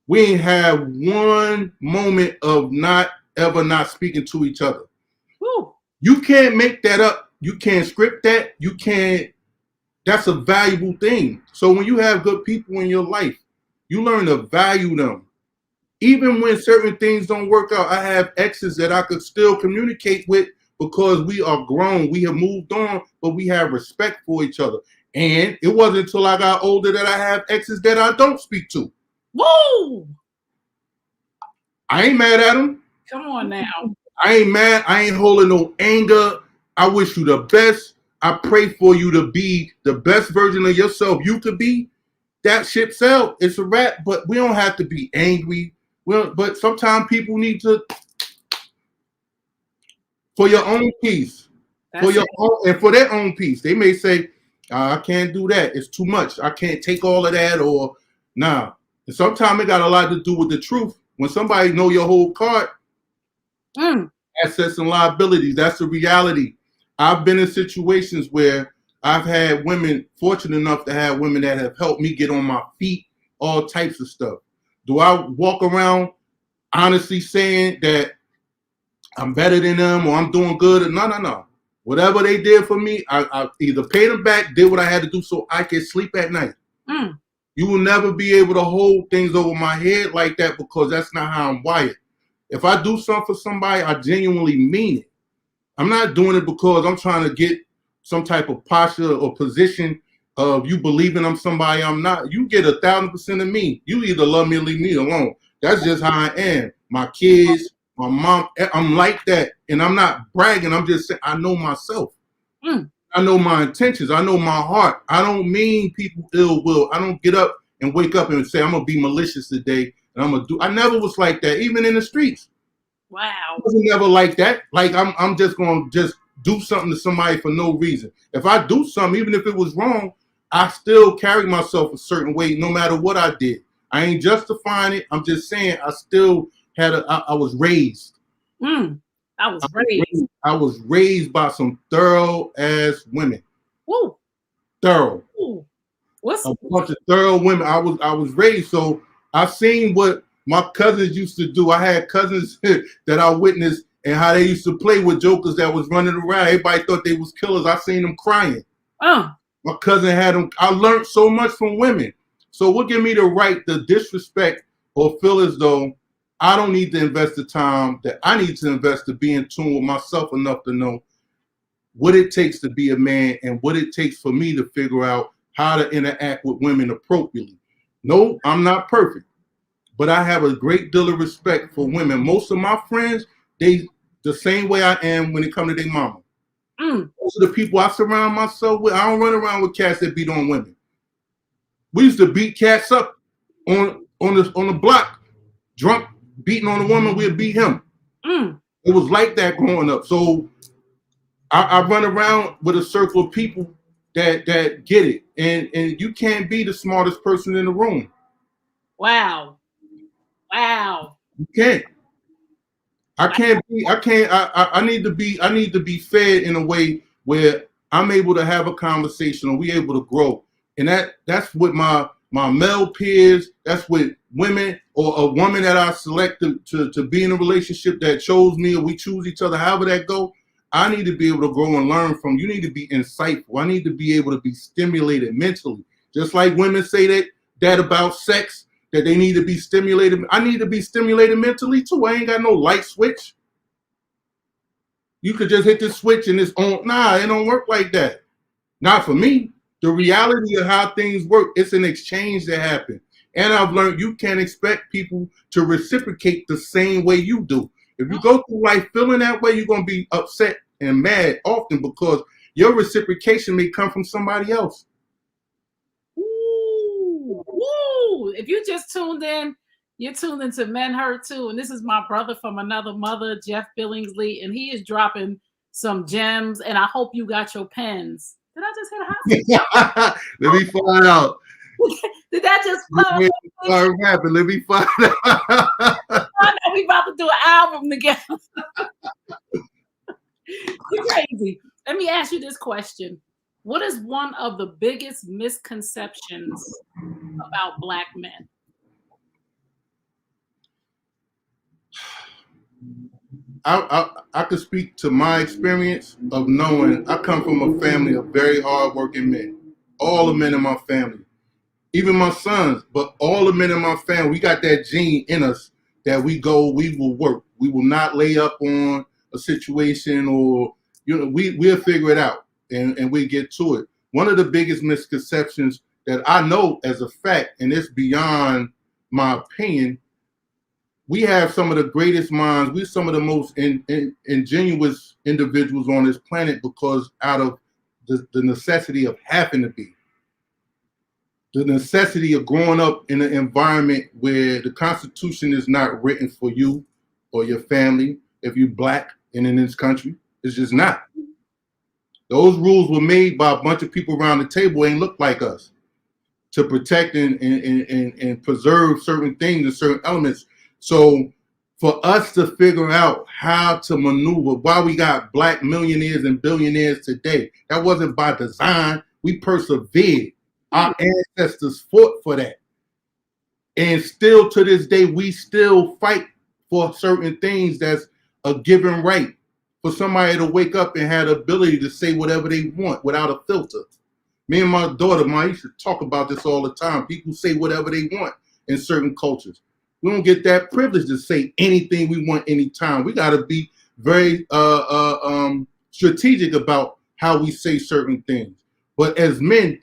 We ain't have one moment of not speaking to each other. Woo. You can't make that up. You can't script that. You can't. That's a valuable thing. So when you have good people in your life, you learn to value them. Even when certain things don't work out, I have exes that I could still communicate with because we are grown. We have moved on, but we have respect for each other. And it wasn't until I got older that I have exes that I don't speak to. Woo! I ain't mad at them. Come on now. I ain't mad. I ain't holding no anger. I wish you the best. I pray for you to be the best version of yourself you could be. That ship's out. It's a wrap. But we don't have to be angry. But sometimes people need to, for your own peace, for your own, and for their own peace. They may say, I can't do that. It's too much. I can't take all of that, or nah. And sometimes it got a lot to do with the truth. When somebody know your whole card, assets and liabilities, that's the reality. I've been in situations where I've had women, fortunate enough to have women that have helped me get on my feet, all types of stuff. Do I walk around honestly saying that I'm better than them or I'm doing good? No. Whatever they did for me, I either paid them back, did what I had to do so I could sleep at night. You will never be able to hold things over my head like that, because that's not how I'm wired. If I do something for somebody, I genuinely mean it. I'm not doing it because I'm trying to get some type of posture or position of you believing I'm somebody I'm not. You get 1,000% of me. You either love me or leave me alone. That's just how I am. My kids, my mom, I'm like that. And I'm not bragging. I'm just saying I know myself. I know my intentions. I know my heart. I don't mean people ill will. I don't get up and wake up and say I'm gonna be malicious today and I'm gonna do. I never was like that, even in the streets. Wow. I was never like that. Like I'm just gonna just do something to somebody for no reason. If I do something, even if it was wrong, I still carry myself a certain way, no matter what I did. I ain't justifying it. I'm just saying I still had I was raised. I was raised by some thorough ass women. Woo. Thorough. Ooh. A bunch of thorough women. I was raised, so I've seen what my cousins used to do. I had cousins that I witnessed and how they used to play with jokers that was running around. Everybody thought they was killers. I seen them crying. My cousin had them. I learned so much from women. So what give me the right to disrespect or feel as though I don't need to invest the time that I need to invest to be in tune with myself enough to know what it takes to be a man and what it takes for me to figure out how to interact with women appropriately. No, I'm not perfect, but I have a great deal of respect for women. Most of my friends, they the same way I am when it comes to their mama. Most of the people I surround myself with, I don't run around with cats that beat on women. We used to beat cats up on the block, drunk, beating on a woman, we'd beat him. It was like that growing up. So I run around with a circle of people that get it. And you can't be the smartest person in the room. Wow. You can't. I need to be fed in a way where I'm able to have a conversation and we able to grow. And that's what my male peers, that's what women or a woman that I select to be in a relationship that chose me or we choose each other, however that go. I need to be able to grow and learn from. You need to be insightful. I need to be able to be stimulated mentally. Just like women say that about sex, that they need to be stimulated. I need to be stimulated mentally too. I ain't got no light switch. You could just hit the switch and it's on. Nah, it don't work like that. Not for me. The reality of how things work, it's an exchange that happens. And I've learned you can't expect people to reciprocate the same way you do. If you go through life feeling that way, you're going to be upset and mad often because your reciprocation may come from somebody else. Ooh. If you just tuned in, you're tuned into Men Hurt Too. And this is my brother from another mother, Jeff Billingsley. And he is dropping some gems. And I hope you got your pens. Did I just hit a hot? Let me find out. Did that just flow? Let me find out. I know we about to do an album together. You're crazy. Let me ask you this question. What is one of the biggest misconceptions about Black men? I could speak to my experience of knowing I come from a family of very hardworking men. All the men in my family, even my sons, but all the men in my family, we got that gene in us that we will work. We will not lay up on a situation or, we'll figure it out and we get to it. One of the biggest misconceptions that I know as a fact, and it's beyond my opinion, we have some of the greatest minds. We're some of the most ingenuous individuals on this planet because out of the necessity of having to be. The necessity of growing up in an environment where the Constitution is not written for you or your family, if you're Black and in this country. It's just not. Those rules were made by a bunch of people around the table ain't look like us to protect and preserve certain things and certain elements. So for us to figure out how to maneuver, why we got Black millionaires and billionaires today, that wasn't by design. We persevered. Our ancestors fought for that. And still to this day, we still fight for certain things that's a given right. For somebody to wake up and have the ability to say whatever they want without a filter. Me and my daughter, I used to talk about this all the time. People say whatever they want in certain cultures. We don't get that privilege to say anything we want anytime. We got to be very strategic about how we say certain things. But as men,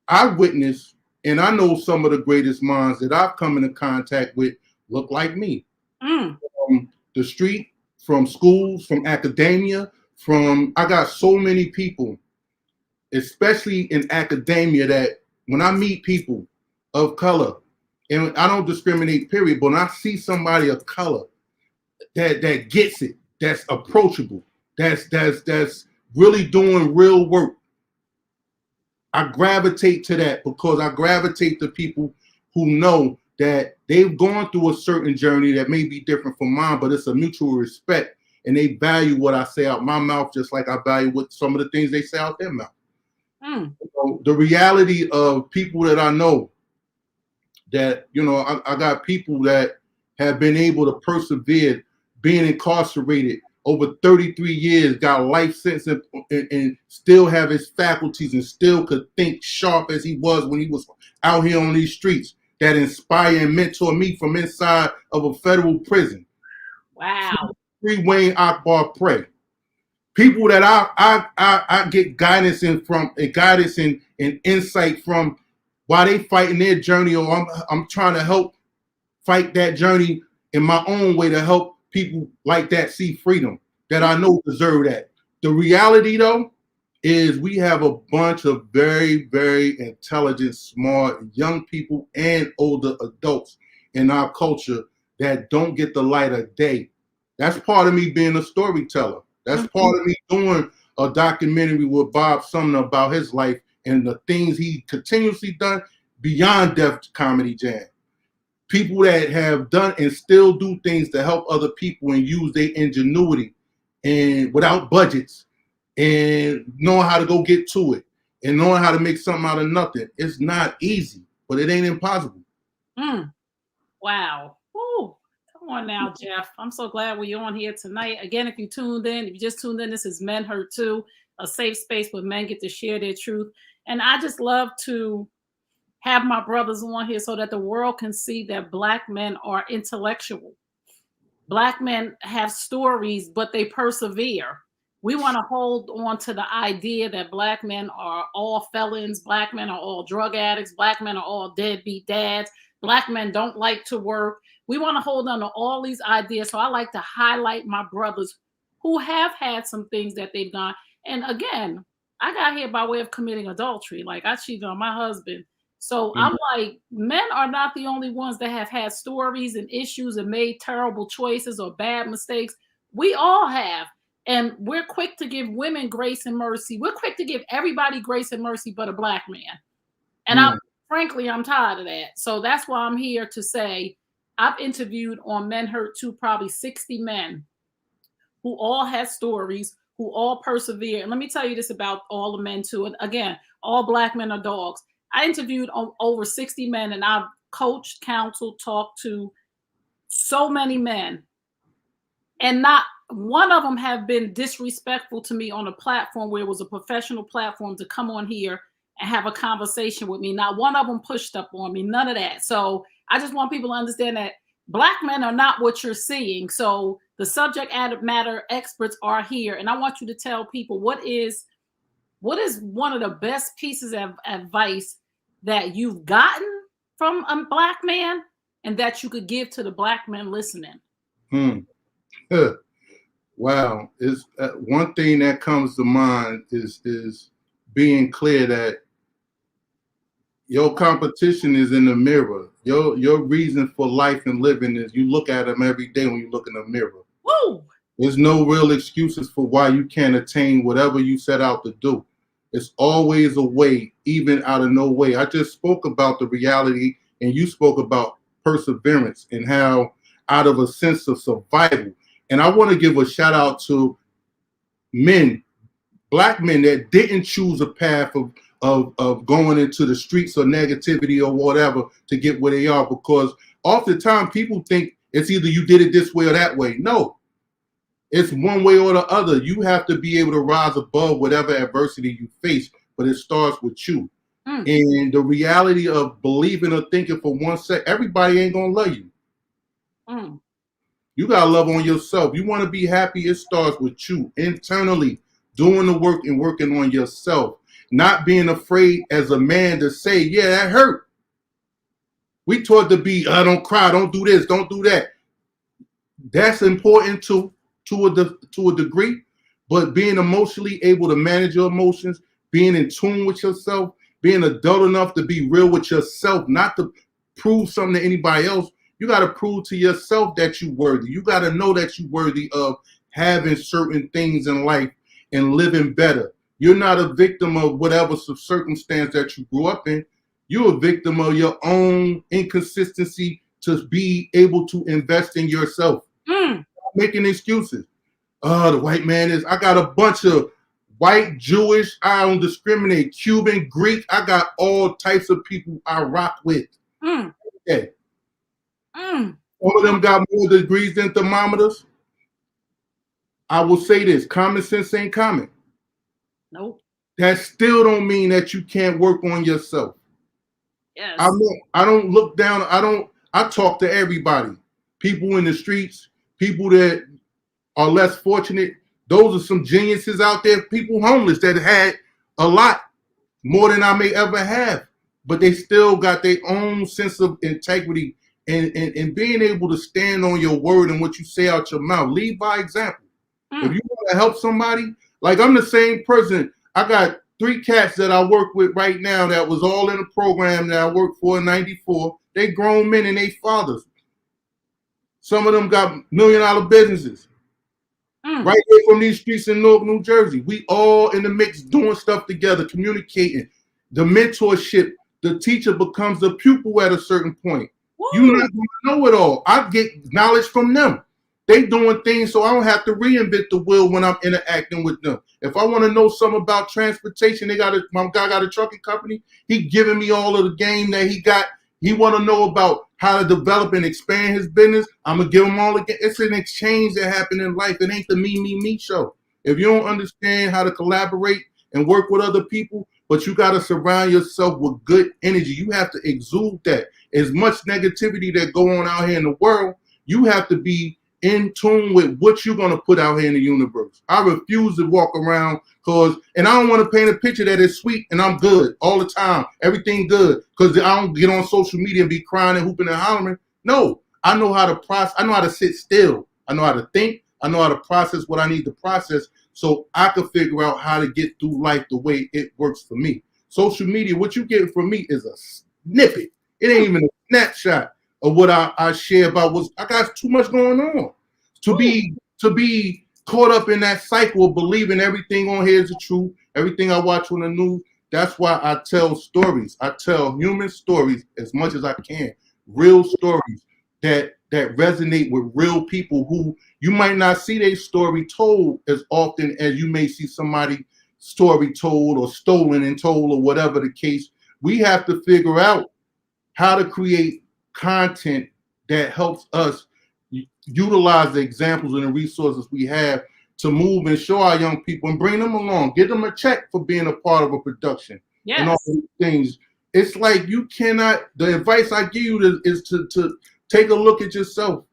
I witness and I know some of the greatest minds that I've come into contact with look like me. From the street, from schools, from academia, I got so many people, especially in academia, that when I meet people of color, and I don't discriminate, period, but when I see somebody of color that gets it, that's approachable, that's really doing real work, I gravitate to that because I gravitate to people who know that they've gone through a certain journey that may be different from mine, but it's a mutual respect, and they value what I say out my mouth just like I value what some of the things they say out their mouth. So the reality of people that I know, that, you know, I got people that have been able to persevere, being incarcerated over 33 years, got a life sentence and still have his faculties and still could think sharp as he was when he was out here on these streets, that inspire and mentor me from inside of a federal prison. Wow. Free Wayne Akbar Prey. People that I get guidance in from, and guidance and insight from while they fighting their journey, or I'm trying to help fight that journey in my own way to help people like that see freedom, that I know deserve that. The reality, though, is we have a bunch of very, very intelligent, smart young people and older adults in our culture that don't get the light of day. That's part of me being a storyteller. That's part of me doing a documentary with Bob Sumner about his life and the things he continuously done beyond Def Comedy Jam. People that have done and still do things to help other people and use their ingenuity and without budgets and knowing how to go get to it and knowing how to make something out of nothing. It's not easy, but it ain't impossible. Wow. Woo. Come on now, Jeff. I'm so glad we're on here tonight. Again, if you just tuned in, this is Men Hurt Too, a safe space where men get to share their truth. And I just love to have my brothers on here so that the world can see that Black men are intellectual. Black men have stories, but they persevere. We want to hold on to the idea that Black men are all felons, Black men are all drug addicts, Black men are all deadbeat dads, Black men don't like to work. We want to hold on to all these ideas. So I like to highlight my brothers who have had some things that they've done. And again, I got here by way of committing adultery. Like, I cheated on my husband. So I'm like, men are not the only ones that have had stories and issues and made terrible choices or bad mistakes. We all have. And we're quick to give women grace and mercy. We're quick to give everybody grace and mercy but a Black man. And frankly, I'm tired of that. So that's why I'm here to say I've interviewed on Men Hurt Too probably 60 men who all had stories, who all persevere. And let me tell you this about all the men too. And again, all Black men are dogs. I interviewed over 60 men, and I've coached, counseled, talked to so many men. And not one of them have been disrespectful to me on a platform where it was a professional platform to come on here and have a conversation with me. Not one of them pushed up on me, none of that. So I just want people to understand that Black men are not what you're seeing. So the subject matter experts are here. And I want you to tell people what is one of the best pieces of advice that you've gotten from a Black man and that you could give to the Black men listening? Wow. Is one thing that comes to mind is being clear that your competition is in the mirror. Your reason for life and living is you look at them every day when you look in the mirror. Woo! There's no real excuses for why you can't attain whatever you set out to do. It's always a way, even out of no way. I just spoke about the reality, and you spoke about perseverance and how out of a sense of survival. And I want to give a shout out to men, Black men that didn't choose a path of going into the streets or negativity or whatever to get where they are, because oftentimes people think it's either you did it this way or that way. No, it's one way or the other. You have to be able to rise above whatever adversity you face, but it starts with you. And the reality of believing or thinking for one sec, everybody ain't gonna love you. You gotta love on yourself. You want to be happy, it starts with you internally, doing the work and working on yourself. Not being afraid as a man to say, yeah, that hurt. We taught to be, don't cry, don't do this, don't do that. That's important to a degree, but being emotionally able to manage your emotions, being in tune with yourself, being adult enough to be real with yourself, not to prove something to anybody else. You got to prove to yourself that you're worthy. You got to know that you're worthy of having certain things in life and living better. You're not a victim of whatever circumstance that you grew up in. You're a victim of your own inconsistency to be able to invest in yourself. Making excuses. The white man is, I got a bunch of white, Jewish, I don't discriminate, Cuban, Greek. I got all types of people I rock with. Okay. Some of them got more degrees than thermometers. I will say this, common sense ain't common. Nope. That still don't mean that you can't work on yourself. Yes. I don't look down, I talk to everybody. People in the streets, people that are less fortunate. Those are some geniuses out there, people homeless that had a lot more than I may ever have, but they still got their own sense of integrity and being able to stand on your word and what you say out your mouth. Lead by example. If you want to help somebody, like I'm the same person. I got 3 cats that I work with right now that was all in a program that I worked for in '94. They grown men and they fathers. Some of them got $1 million businesses. Right here from these streets in Newark, New Jersey. We all in the mix doing stuff together, communicating. The mentorship, the teacher becomes the pupil at a certain point. You're not going to know it all. I get knowledge from them. They doing things so I don't have to reinvent the wheel when I'm interacting with them. If I want to know something about transportation, my guy got a trucking company. He giving me all of the game that he got. He want to know about how to develop and expand his business. I'm going to give him all again. It's an exchange that happened in life. It ain't the me show. If you don't understand how to collaborate and work with other people, but you got to surround yourself with good energy. You have to exude that. As much negativity that go on out here in the world, you have to be in tune with what you're going to put out here in the universe. I refuse to walk around and I don't want to paint a picture that is sweet and I'm good all the time. Everything good. Because I don't get on social media and be crying and hooping and hollering. No, I know how to process. I know how to sit still. I know how to think. I know how to process what I need to process so I can figure out how to get through life the way it works for me. Social media, what you get from me is a snippet. It ain't even a snapshot of what I share about I got too much going on to be caught up in that cycle of believing everything on here is the truth, everything I watch on the news. That's why I tell stories. I tell human stories as much as I can, real stories that resonate with real people who you might not see their story told as often as you may see somebody's story told or stolen and told or whatever the case. We have to figure out how to create content that helps us utilize the examples and the resources we have to move and show our young people and bring them along, give them a check for being a part of a production. Yes. And all these things. It's like you cannot, the advice I give you is to take a look at yourself.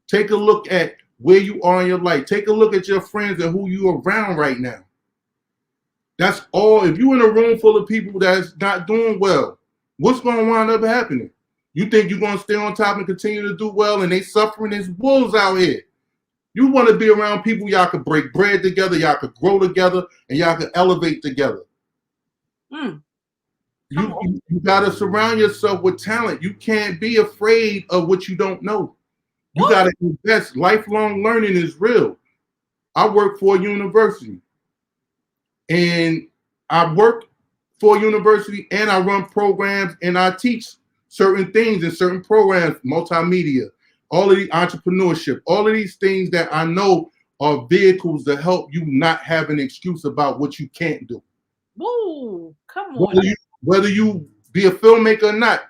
Take a look at where you are in your life. Take a look at your friends and who you are around right now. That's all. If you're in a room full of people that's not doing well, what's going to wind up happening? You think you're going to stay on top and continue to do well and they suffering? There's wolves out here. You want to be around people y'all could break bread together, y'all could grow together, and y'all could elevate together. Mm. You got to surround yourself with talent. You can't be afraid of what you don't know. You got to invest. Lifelong learning is real. I work for a university, and I work for a university, and I run programs, and I teach certain things in certain programs, multimedia, all of the entrepreneurship, all of these things that I know are vehicles to help you not have an excuse about what you can't do. Woo, come on. Whether you be a filmmaker or not,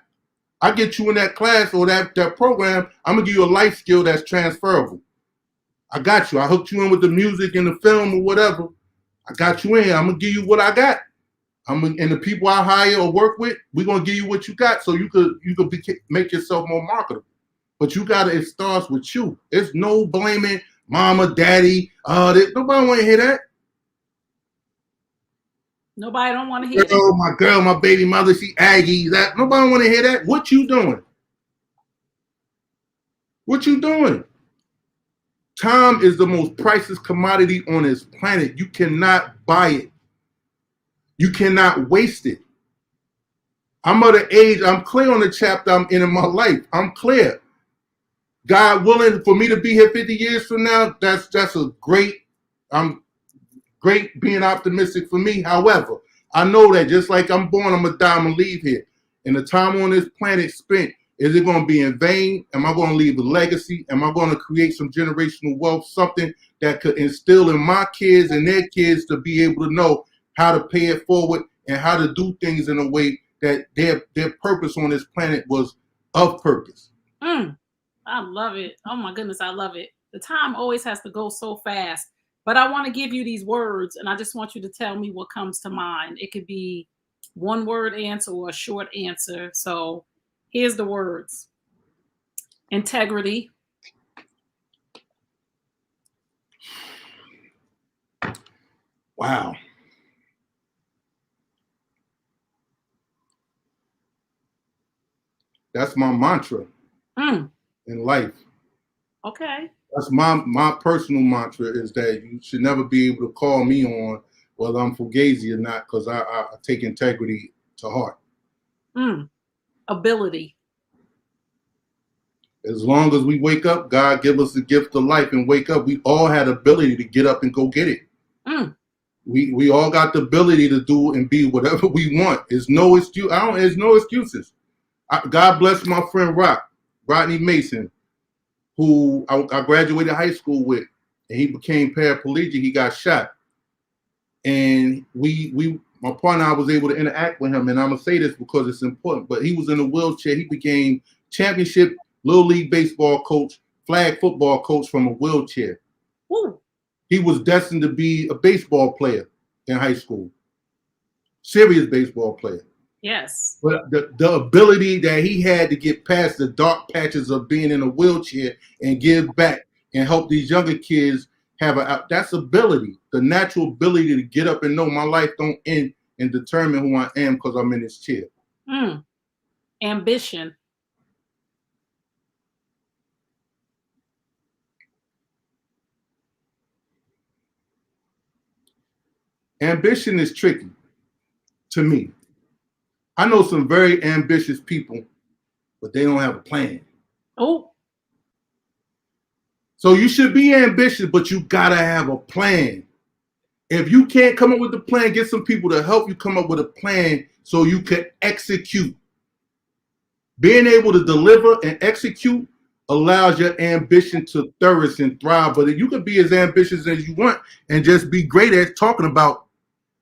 I get you in that class or that program, I'm gonna give you a life skill that's transferable. I got you. I hooked you in with the music and the film or whatever. I got you in. I'm gonna give you what I got. And the people I hire or work with, we're gonna give you what you got, so you could make yourself more marketable. But it starts with you. It's no blaming mama, daddy. Nobody want to hear that. Nobody don't want to hear that. My girl, my baby mother, she Aggie. That nobody want to hear that. What you doing? What you doing? Time is the most priceless commodity on this planet. You cannot buy it. You cannot waste it. I'm at an age, I'm clear on the chapter I'm in my life. I'm clear. God willing, for me to be here 50 years from now, that's a great, I'm great being optimistic for me. However, I know that just like I'm born, I'm going to die, I'm going to leave here. And the time on this planet spent, is it going to be in vain? Am I going to leave a legacy? Am I going to create some generational wealth, something that could instill in my kids and their kids to be able to know how to pay it forward and how to do things in a way that their purpose on this planet was of purpose? I love it. Oh my goodness, I love it. The time always has to go so fast. But I want to give you these words, and I just want you to tell me what comes to mind. It could be one word answer or a short answer. So here's the words. Integrity. Wow. That's my mantra in life. Okay. That's my personal mantra, is that you should never be able to call me on whether I'm fugazi or not, because I take integrity to heart. Ability. As long as we wake up, God give us the gift of life and wake up. We all had ability to get up and go get it. We all got the ability to do and be whatever we want. There's no excuse. There's no excuses. God bless my friend Rodney Mason, who I graduated high school with, and he became paraplegic. He got shot, and my partner, I was able to interact with him, and I'm gonna say this because it's important. But he was in a wheelchair. He became championship Little League baseball coach, flag football coach from a wheelchair. Woo. He was destined to be a baseball player in high school, serious baseball player. Yes. But the ability that he had to get past the dark patches of being in a wheelchair and give back and help these younger kids that's ability, the natural ability to get up and know my life don't end and determine who I am because I'm in this chair. Ambition. Ambition is tricky to me. I know some very ambitious people, but they don't have a plan. Oh. So you should be ambitious, but you gotta have a plan. If you can't come up with a plan, get some people to help you come up with a plan so you can execute. Being able to deliver and execute allows your ambition to flourish and thrive. But you can be as ambitious as you want and just be great at talking about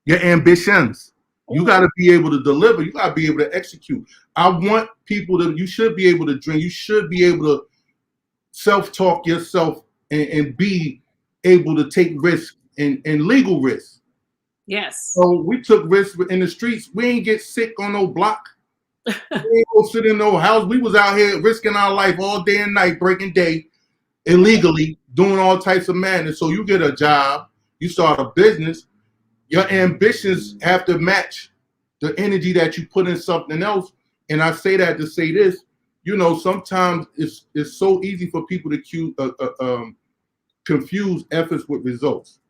your ambitions. You got to be able to deliver. You got to be able to execute. I want people you should be able to dream. You should be able to self-talk yourself and be able to take risks and legal risks. Yes. So we took risks in the streets. We ain't get sick on no block. We ain't go sit in no house. We was out here risking our life all day and night, breaking day, illegally, doing all types of madness. So you get a job, you start a business, your ambitions have to match the energy that you put in something else. And I say that to say this, sometimes it's so easy for people to confuse efforts with results.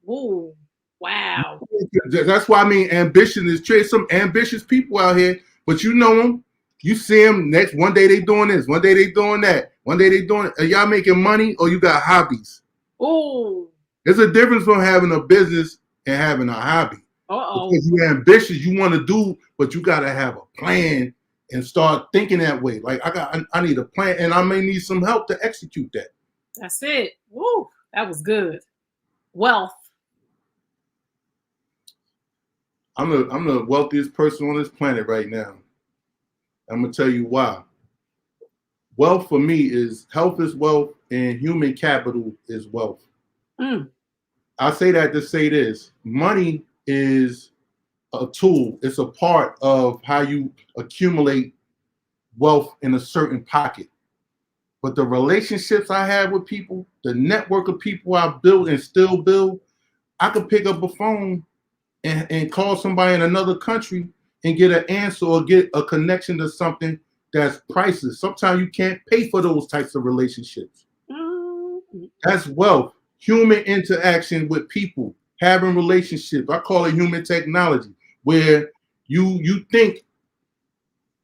Ooh. Wow. That's why I mean ambition is true. Some ambitious people out here, but you know them. You see them next one day they doing this, one day they doing that, one day they doing it. Are y'all making money or you got hobbies? Oh. There's a difference from having a business and having a hobby. Uh-oh. Because you're ambitious, you want to do, but you got to have a plan and start thinking that way. Like I need a plan, and I may need some help to execute that. That's it. Woo. That was good. Wealth. I'm the wealthiest person on this planet right now. I'm gonna tell you why. Wealth for me is health is wealth, and human capital is wealth. I say that to say this: money is a tool. It's a part of how you accumulate wealth in a certain pocket. But the relationships I have with people, the network of people I build and still build, I could pick up a phone and call somebody in another country and get an answer or get a connection to something that's priceless. Sometimes you can't pay for those types of relationships. That's wealth. Human interaction with people, having relationships. I call it human technology, where you think,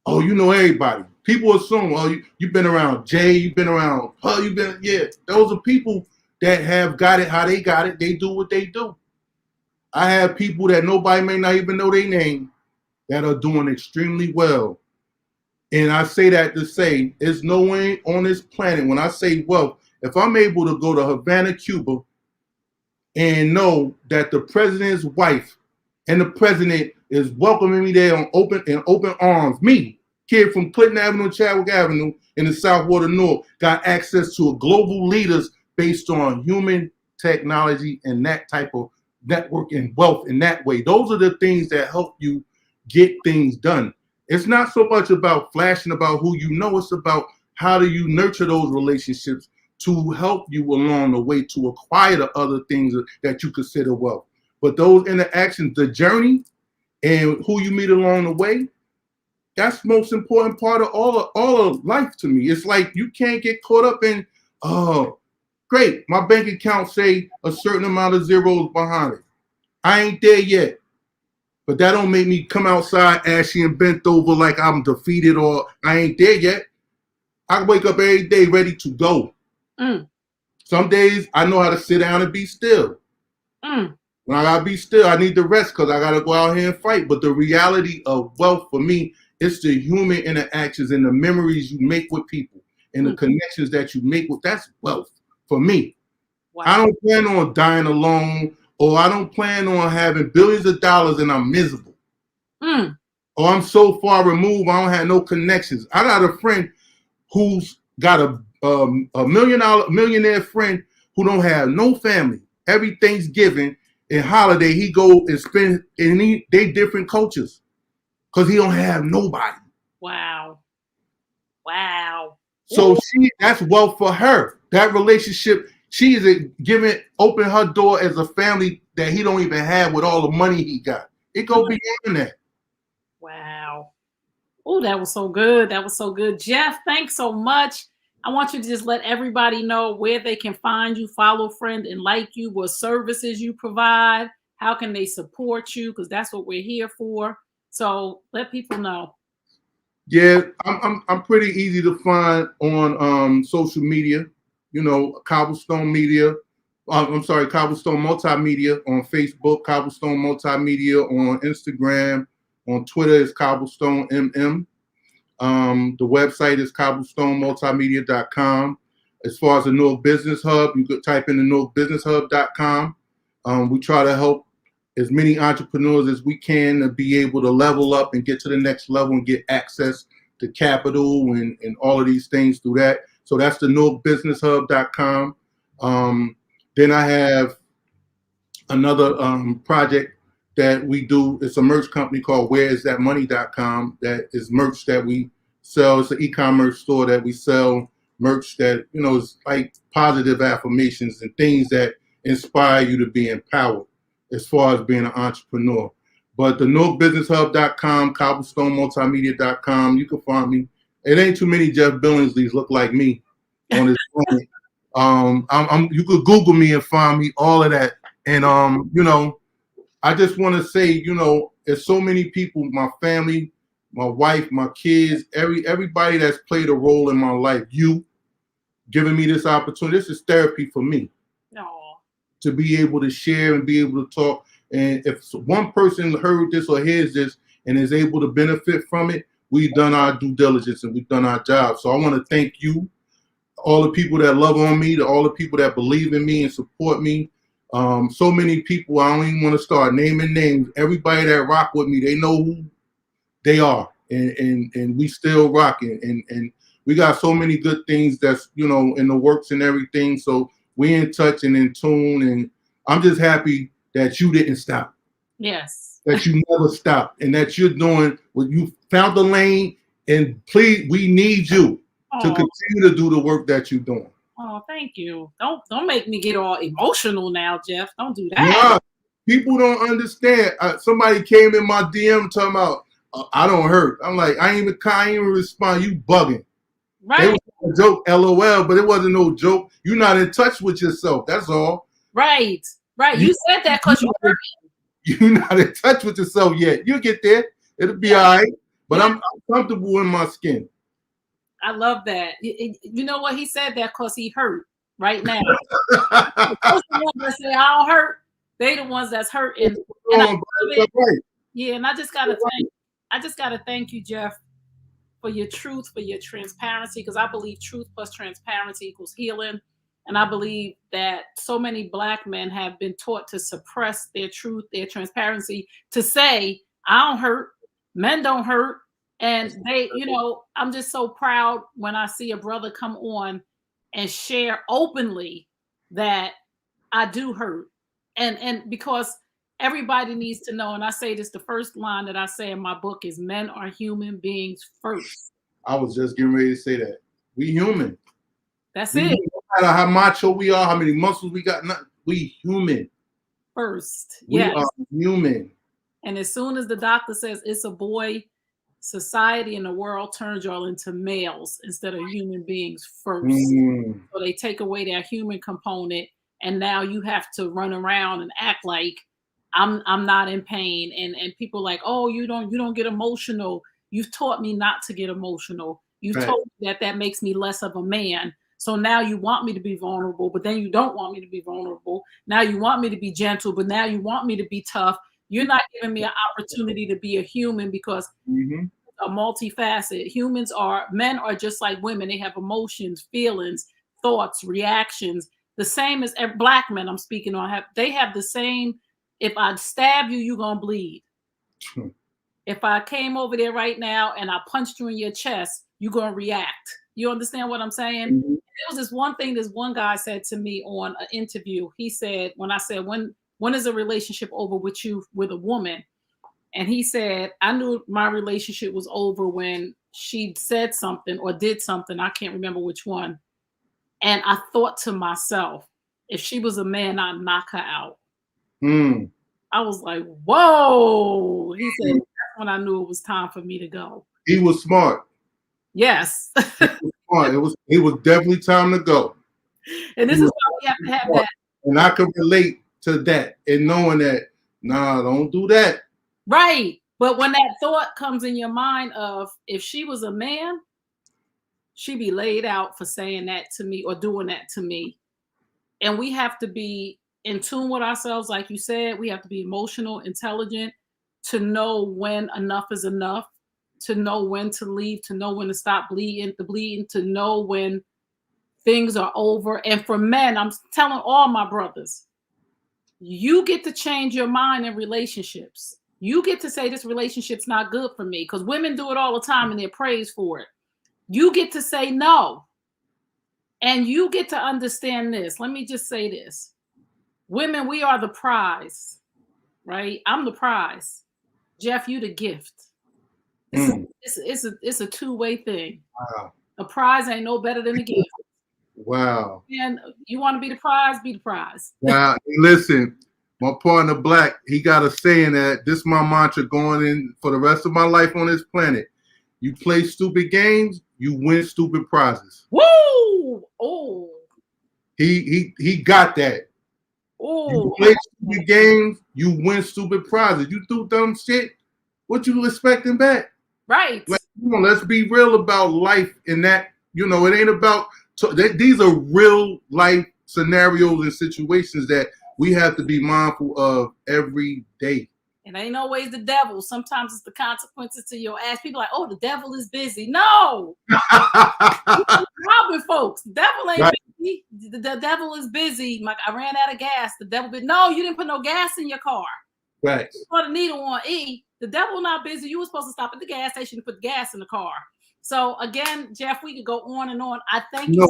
oh, you know everybody. People assume, oh, you've been around Jay, you've been around her, you've been, yeah. Those are people that have got it how they got it. They do what they do. I have people that nobody may not even know their name that are doing extremely well. And I say that to say, there's no one on this planet, when I say wealth, if I'm able to go to Havana, Cuba, and know that the president's wife and the president is welcoming me there on open arms, me, kid from Clinton Avenue, Chadwick Avenue in the South Water North, got access to a global leaders based on human technology and that type of network and wealth in that way. Those are the things that help you get things done. It's not so much about flashing about who you know, it's about how do you nurture those relationships to help you along the way to acquire the other things that you consider wealth. But those interactions, the journey and who you meet along the way, that's the most important part of all of life to me. It's like you can't get caught up in, oh, great, my bank account say a certain amount of zeros behind it. I ain't there yet. But that don't make me come outside ashy and bent over like I'm defeated or I ain't there yet. I wake up every day ready to go. Some days I know how to sit down and be still. When I gotta be still, I need to rest because I gotta go out here and fight. But the reality of wealth for me, it's the human interactions and the memories you make with people and the connections that you make with, that's wealth for me. Wow. I don't plan on dying alone, or I don't plan on having billions of dollars and I'm miserable. Or I'm so far removed, I don't have no connections. I got a friend who's got a millionaire friend who don't have no family. Every Thanksgiving and holiday, he go and spend, and they different cultures because he don't have nobody. Wow. So that's wealth for her. That relationship, she is open her door as a family that he don't even have with all the money he got. It go beyond that. Wow. Oh, that was so good. That was so good. Jeff, thanks so much. I want you to just let everybody know where they can find you, follow, friend, and like you, what services you provide, how can they support you, because that's what we're here for. So let people know. Yeah, I'm pretty easy to find on social media. You know, Cobblestone Media. Cobblestone Multimedia on Facebook, Cobblestone Multimedia on Instagram, on Twitter is Cobblestone MM. The website is cobblestonemultimedia.com. As far as the Newark Business Hub, you could type in the newarkbusinesshub.com. We try to help as many entrepreneurs as we can to be able to level up and get to the next level and get access to capital and all of these things through that. So that's the newarkbusinesshub.com. Then I have another project that we do. It's a merch company called whereisthatmoney.com that is merch that we sell. It's an e-commerce store that we sell merch that, you know, is like positive affirmations and things that inspire you to be empowered as far as being an entrepreneur. But the NewarkBusinessHub.com, CobblestoneMultimedia.com, you can find me. It ain't too many Jeff Billingsleys look like me on this planet. You could Google me and find me, all of that. And, you know, I just want to say, you know, there's so many people, my family, my wife, my kids, everybody that's played a role in my life. You giving me this opportunity. This is therapy for me. No. To be able to share and be able to talk. And if one person heard this or hears this and is able to benefit from it, we've done our due diligence and we've done our job. So I want to thank you, all the people that love on me, all the people that believe in me and support me. So many people, I don't even want to start naming names. Everybody that rock with me, they know who they are. And we still rocking. And we got so many good things that's, you know, in the works and everything. So we in touch and in tune. And I'm just happy that you didn't stop. Yes. That you never stopped. And that you're doing what you found the lane. And please, we need you to continue to do the work that you're doing. Oh, thank you. Don't make me get all emotional now, Jeff. Don't do that. Nah, people don't understand. Somebody came in my DM talking about, I don't hurt. I'm like, I ain't even respond. You bugging. Right. It was a joke, LOL, but it wasn't no joke. You're not in touch with yourself. That's all. Right. Right. You said that because you're hurting. You're not in touch with yourself yet. You'll get there. It'll be all right. But I'm comfortable in my skin. I love that. You know what? He said that because he hurt right now. The ones that say I don't hurt, they the ones that's hurting. And yeah, and I just gotta thank you, Jeff, for your truth, for your transparency, because I believe truth plus transparency equals healing. And I believe that so many Black men have been taught to suppress their truth, their transparency, to say, I don't hurt, men don't hurt. And they, you know, I'm just so proud when I see a brother come on and share openly that I do hurt. And because everybody needs to know, and I say this, the first line that I say in my book is men are human beings first. I was just getting ready to say that. We human. That's it. No matter how macho we are, how many muscles we got, we human. First. We are human. And as soon as the doctor says it's a boy, society and the world turns y'all into males instead of human beings first. So they take away that human component, and now you have to run around and act like I'm not in pain. And people like, oh, you don't get emotional. You've taught me not to get emotional. You've told me that makes me less of a man. So now you want me to be vulnerable, but then you don't want me to be vulnerable. Now you want me to be gentle, but now you want me to be tough. You're not giving me an opportunity to be a human, because a multifaceted. Men are just like women. They have emotions, feelings, thoughts, reactions. The same as Black men I'm speaking on. They have the same. If I stab you, you're going to bleed. If I came over there right now and I punched you in your chest, you're going to react. You understand what I'm saying? There was this one thing this one guy said to me on an interview. He said, when I said, when is a relationship over with you with a woman? And he said, I knew my relationship was over when she said something or did something. I can't remember which one. And I thought to myself, if she was a man, I'd knock her out. I was like, whoa. He said, that's when I knew it was time for me to go. He was smart. Yes. It was definitely time to go. And this is why we have to have that. And I can relate to that and knowing that, nah, don't do that. Right. But when that thought comes in your mind of, if she was a man, she'd be laid out for saying that to me or doing that to me. And we have to be in tune with ourselves. Like you said, we have to be emotional, intelligent, to know when enough is enough, to know when to leave, to know when to stop bleeding, to know when things are over. And for men, I'm telling all my brothers, you get to change your mind in relationships. You get to say this relationship's not good for me, because women do it all the time and they're praised for it. You get to say no. And you get to understand this. Let me just say this. Women, we are the prize, right? I'm the prize. Jeff, you the gift. It's a two-way thing. Wow. A prize ain't no better than a gift. Wow. And you want to be the prize, be the prize. Wow. Listen, my partner Black, he got a saying that this is my mantra going in for the rest of my life on this planet. You play stupid games, you win stupid prizes. Woo! Oh. He got that. You Oh, play stupid games, you win stupid prizes. You do dumb shit, what you expecting back? right. Like, come on, let's be real about life in that, it ain't about, these are real life scenarios and situations that we have to be mindful of every day. It ain't always the devil. Sometimes it's the consequences to your ass. People are like, oh, the devil is busy. No, robbing folks. The devil ain't Right. busy. The devil is busy. Like, I ran out of gas. The devil no, you didn't put no gas in your car. Right. You put a needle on E. The devil not busy. You were supposed to stop at the gas station to put gas in the car. So again, Jeff, we could go on and on. I thank you.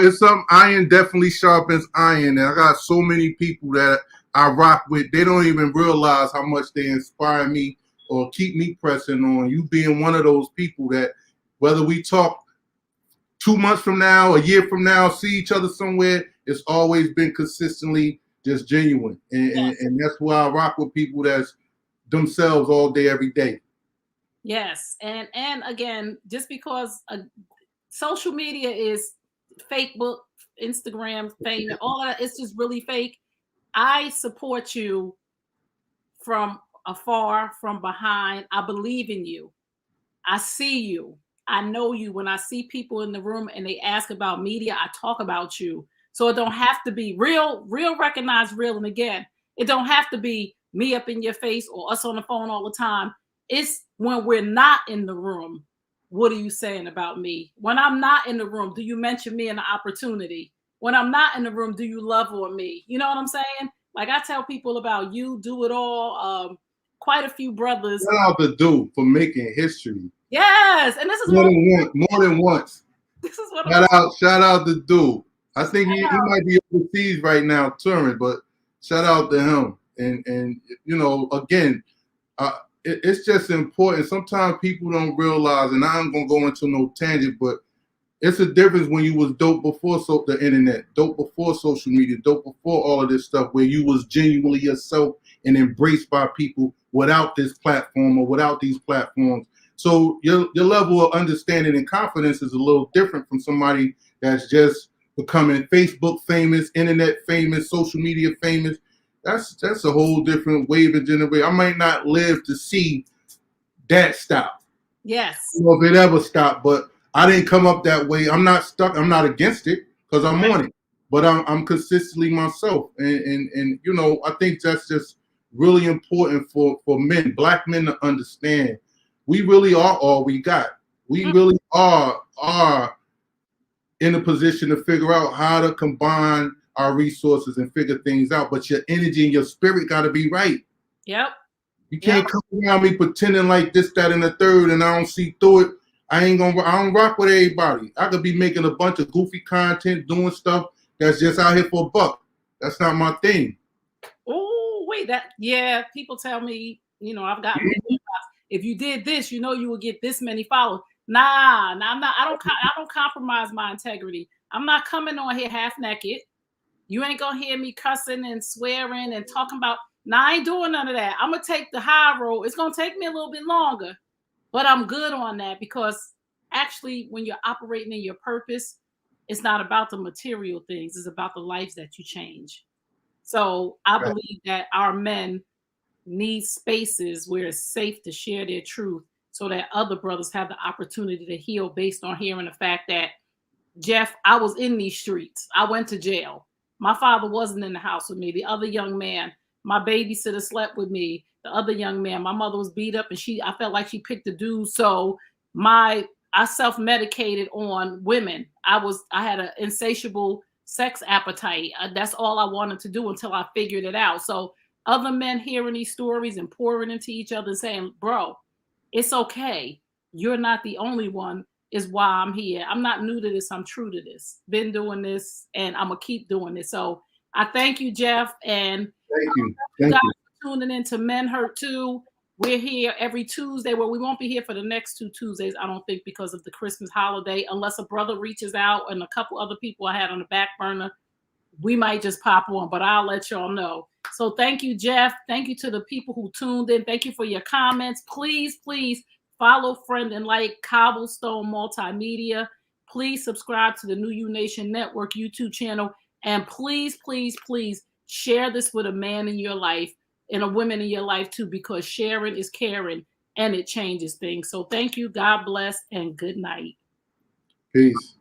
It's something. Iron definitely sharpens iron, and I got so many people that I rock with. They don't even realize how much they inspire me or keep me pressing on. You being one of those people that, whether we talk 2 months from now, a year from now, see each other somewhere, it's always been consistently just genuine, and that's why I rock with people that's themselves all day, every day. Yes, and again, just because social media is Facebook, Instagram, fame, all that, it's just really fake. I support you from afar, from behind. I believe in you. I see you. I know you. When I see people in the room and they ask about media, I talk about you. So it don't have to be real recognize real. And again, it don't have to be me up in your face or us on the phone all the time. It's when we're not in the room. What are you saying about me? When I'm not in the room, do you mention me in the opportunity? When I'm not in the room, do you love on me? You know what I'm saying? Like, I tell people about you, Do It All, quite a few brothers. Shout out to Dude for making history. Yes, and this is more than once. This is what shout out to Dude. I think he might be overseas right now touring, but shout out to him. And again, it's just important. Sometimes people don't realize, and I'm gonna go into no tangent, but it's a difference when you was dope before the internet, dope before social media, dope before all of this stuff, where you was genuinely yourself and embraced by people without this platform or without these platforms. So your level of understanding and confidence is a little different from somebody that's just becoming Facebook famous, internet famous, social media famous. That's a whole different wave of generation. I might not live to see that stop. Yes. I don't know if it ever stopped, but I didn't come up that way. I'm not stuck. I'm not against it because I'm on it, but I'm consistently myself. And I think that's just really important for men, Black men, to understand. We really are all we got. We really are in a position to figure out how to combine our resources and figure things out. But your energy and your spirit got to be right. Yep. You can't come around me pretending like this, that, and the third, and I don't see through it. I don't rock with everybody. I could be making a bunch of goofy content, doing stuff that's just out here for a buck. That's not my thing. Oh, wait, people tell me, I've gotten if you did this, you would get this many followers. Nah, I'm not. I don't compromise my integrity. I'm not coming on here half naked. You ain't gonna hear me cussing and swearing and talking about. Nah, I ain't doing none of that. I'm gonna take the high road. It's gonna take me a little bit longer, but I'm good on that, because actually, when you're operating in your purpose, it's not about the material things. It's about the lives that you change. So I believe that our men need spaces where it's safe to share their truth, so that other brothers have the opportunity to heal based on hearing the fact that, Jeff, I was in these streets. I went to jail. My father wasn't in the house with me. The other young man, my babysitter slept with me. The other young man, my mother was beat up and I felt like she picked a dude. So I self-medicated on women. I had an insatiable sex appetite. That's all I wanted to do until I figured it out. So other men hearing these stories and pouring into each other and saying, bro, it's okay. You're not the only one, is why I'm here. I'm not new to this. I'm true to this. Been doing this, and I'm going to keep doing this. So I thank you, Jeff. And thank you. Guys for tuning in to Men Hurt Too. We're here every Tuesday. Well, we won't be here for the next 2 Tuesdays, I don't think, because of the Christmas holiday, unless a brother reaches out and a couple other people I had on the back burner. We might just pop on, but I'll let y'all know. So thank you, Jeff. Thank you to the people who tuned in. Thank you for your comments. Please, please follow, friend, and like Cobblestone Multimedia. Please subscribe to the New You Nation Network YouTube channel. And please, please, please share this with a man in your life and a woman in your life too, because sharing is caring and it changes things. So thank you. God bless and good night. Peace.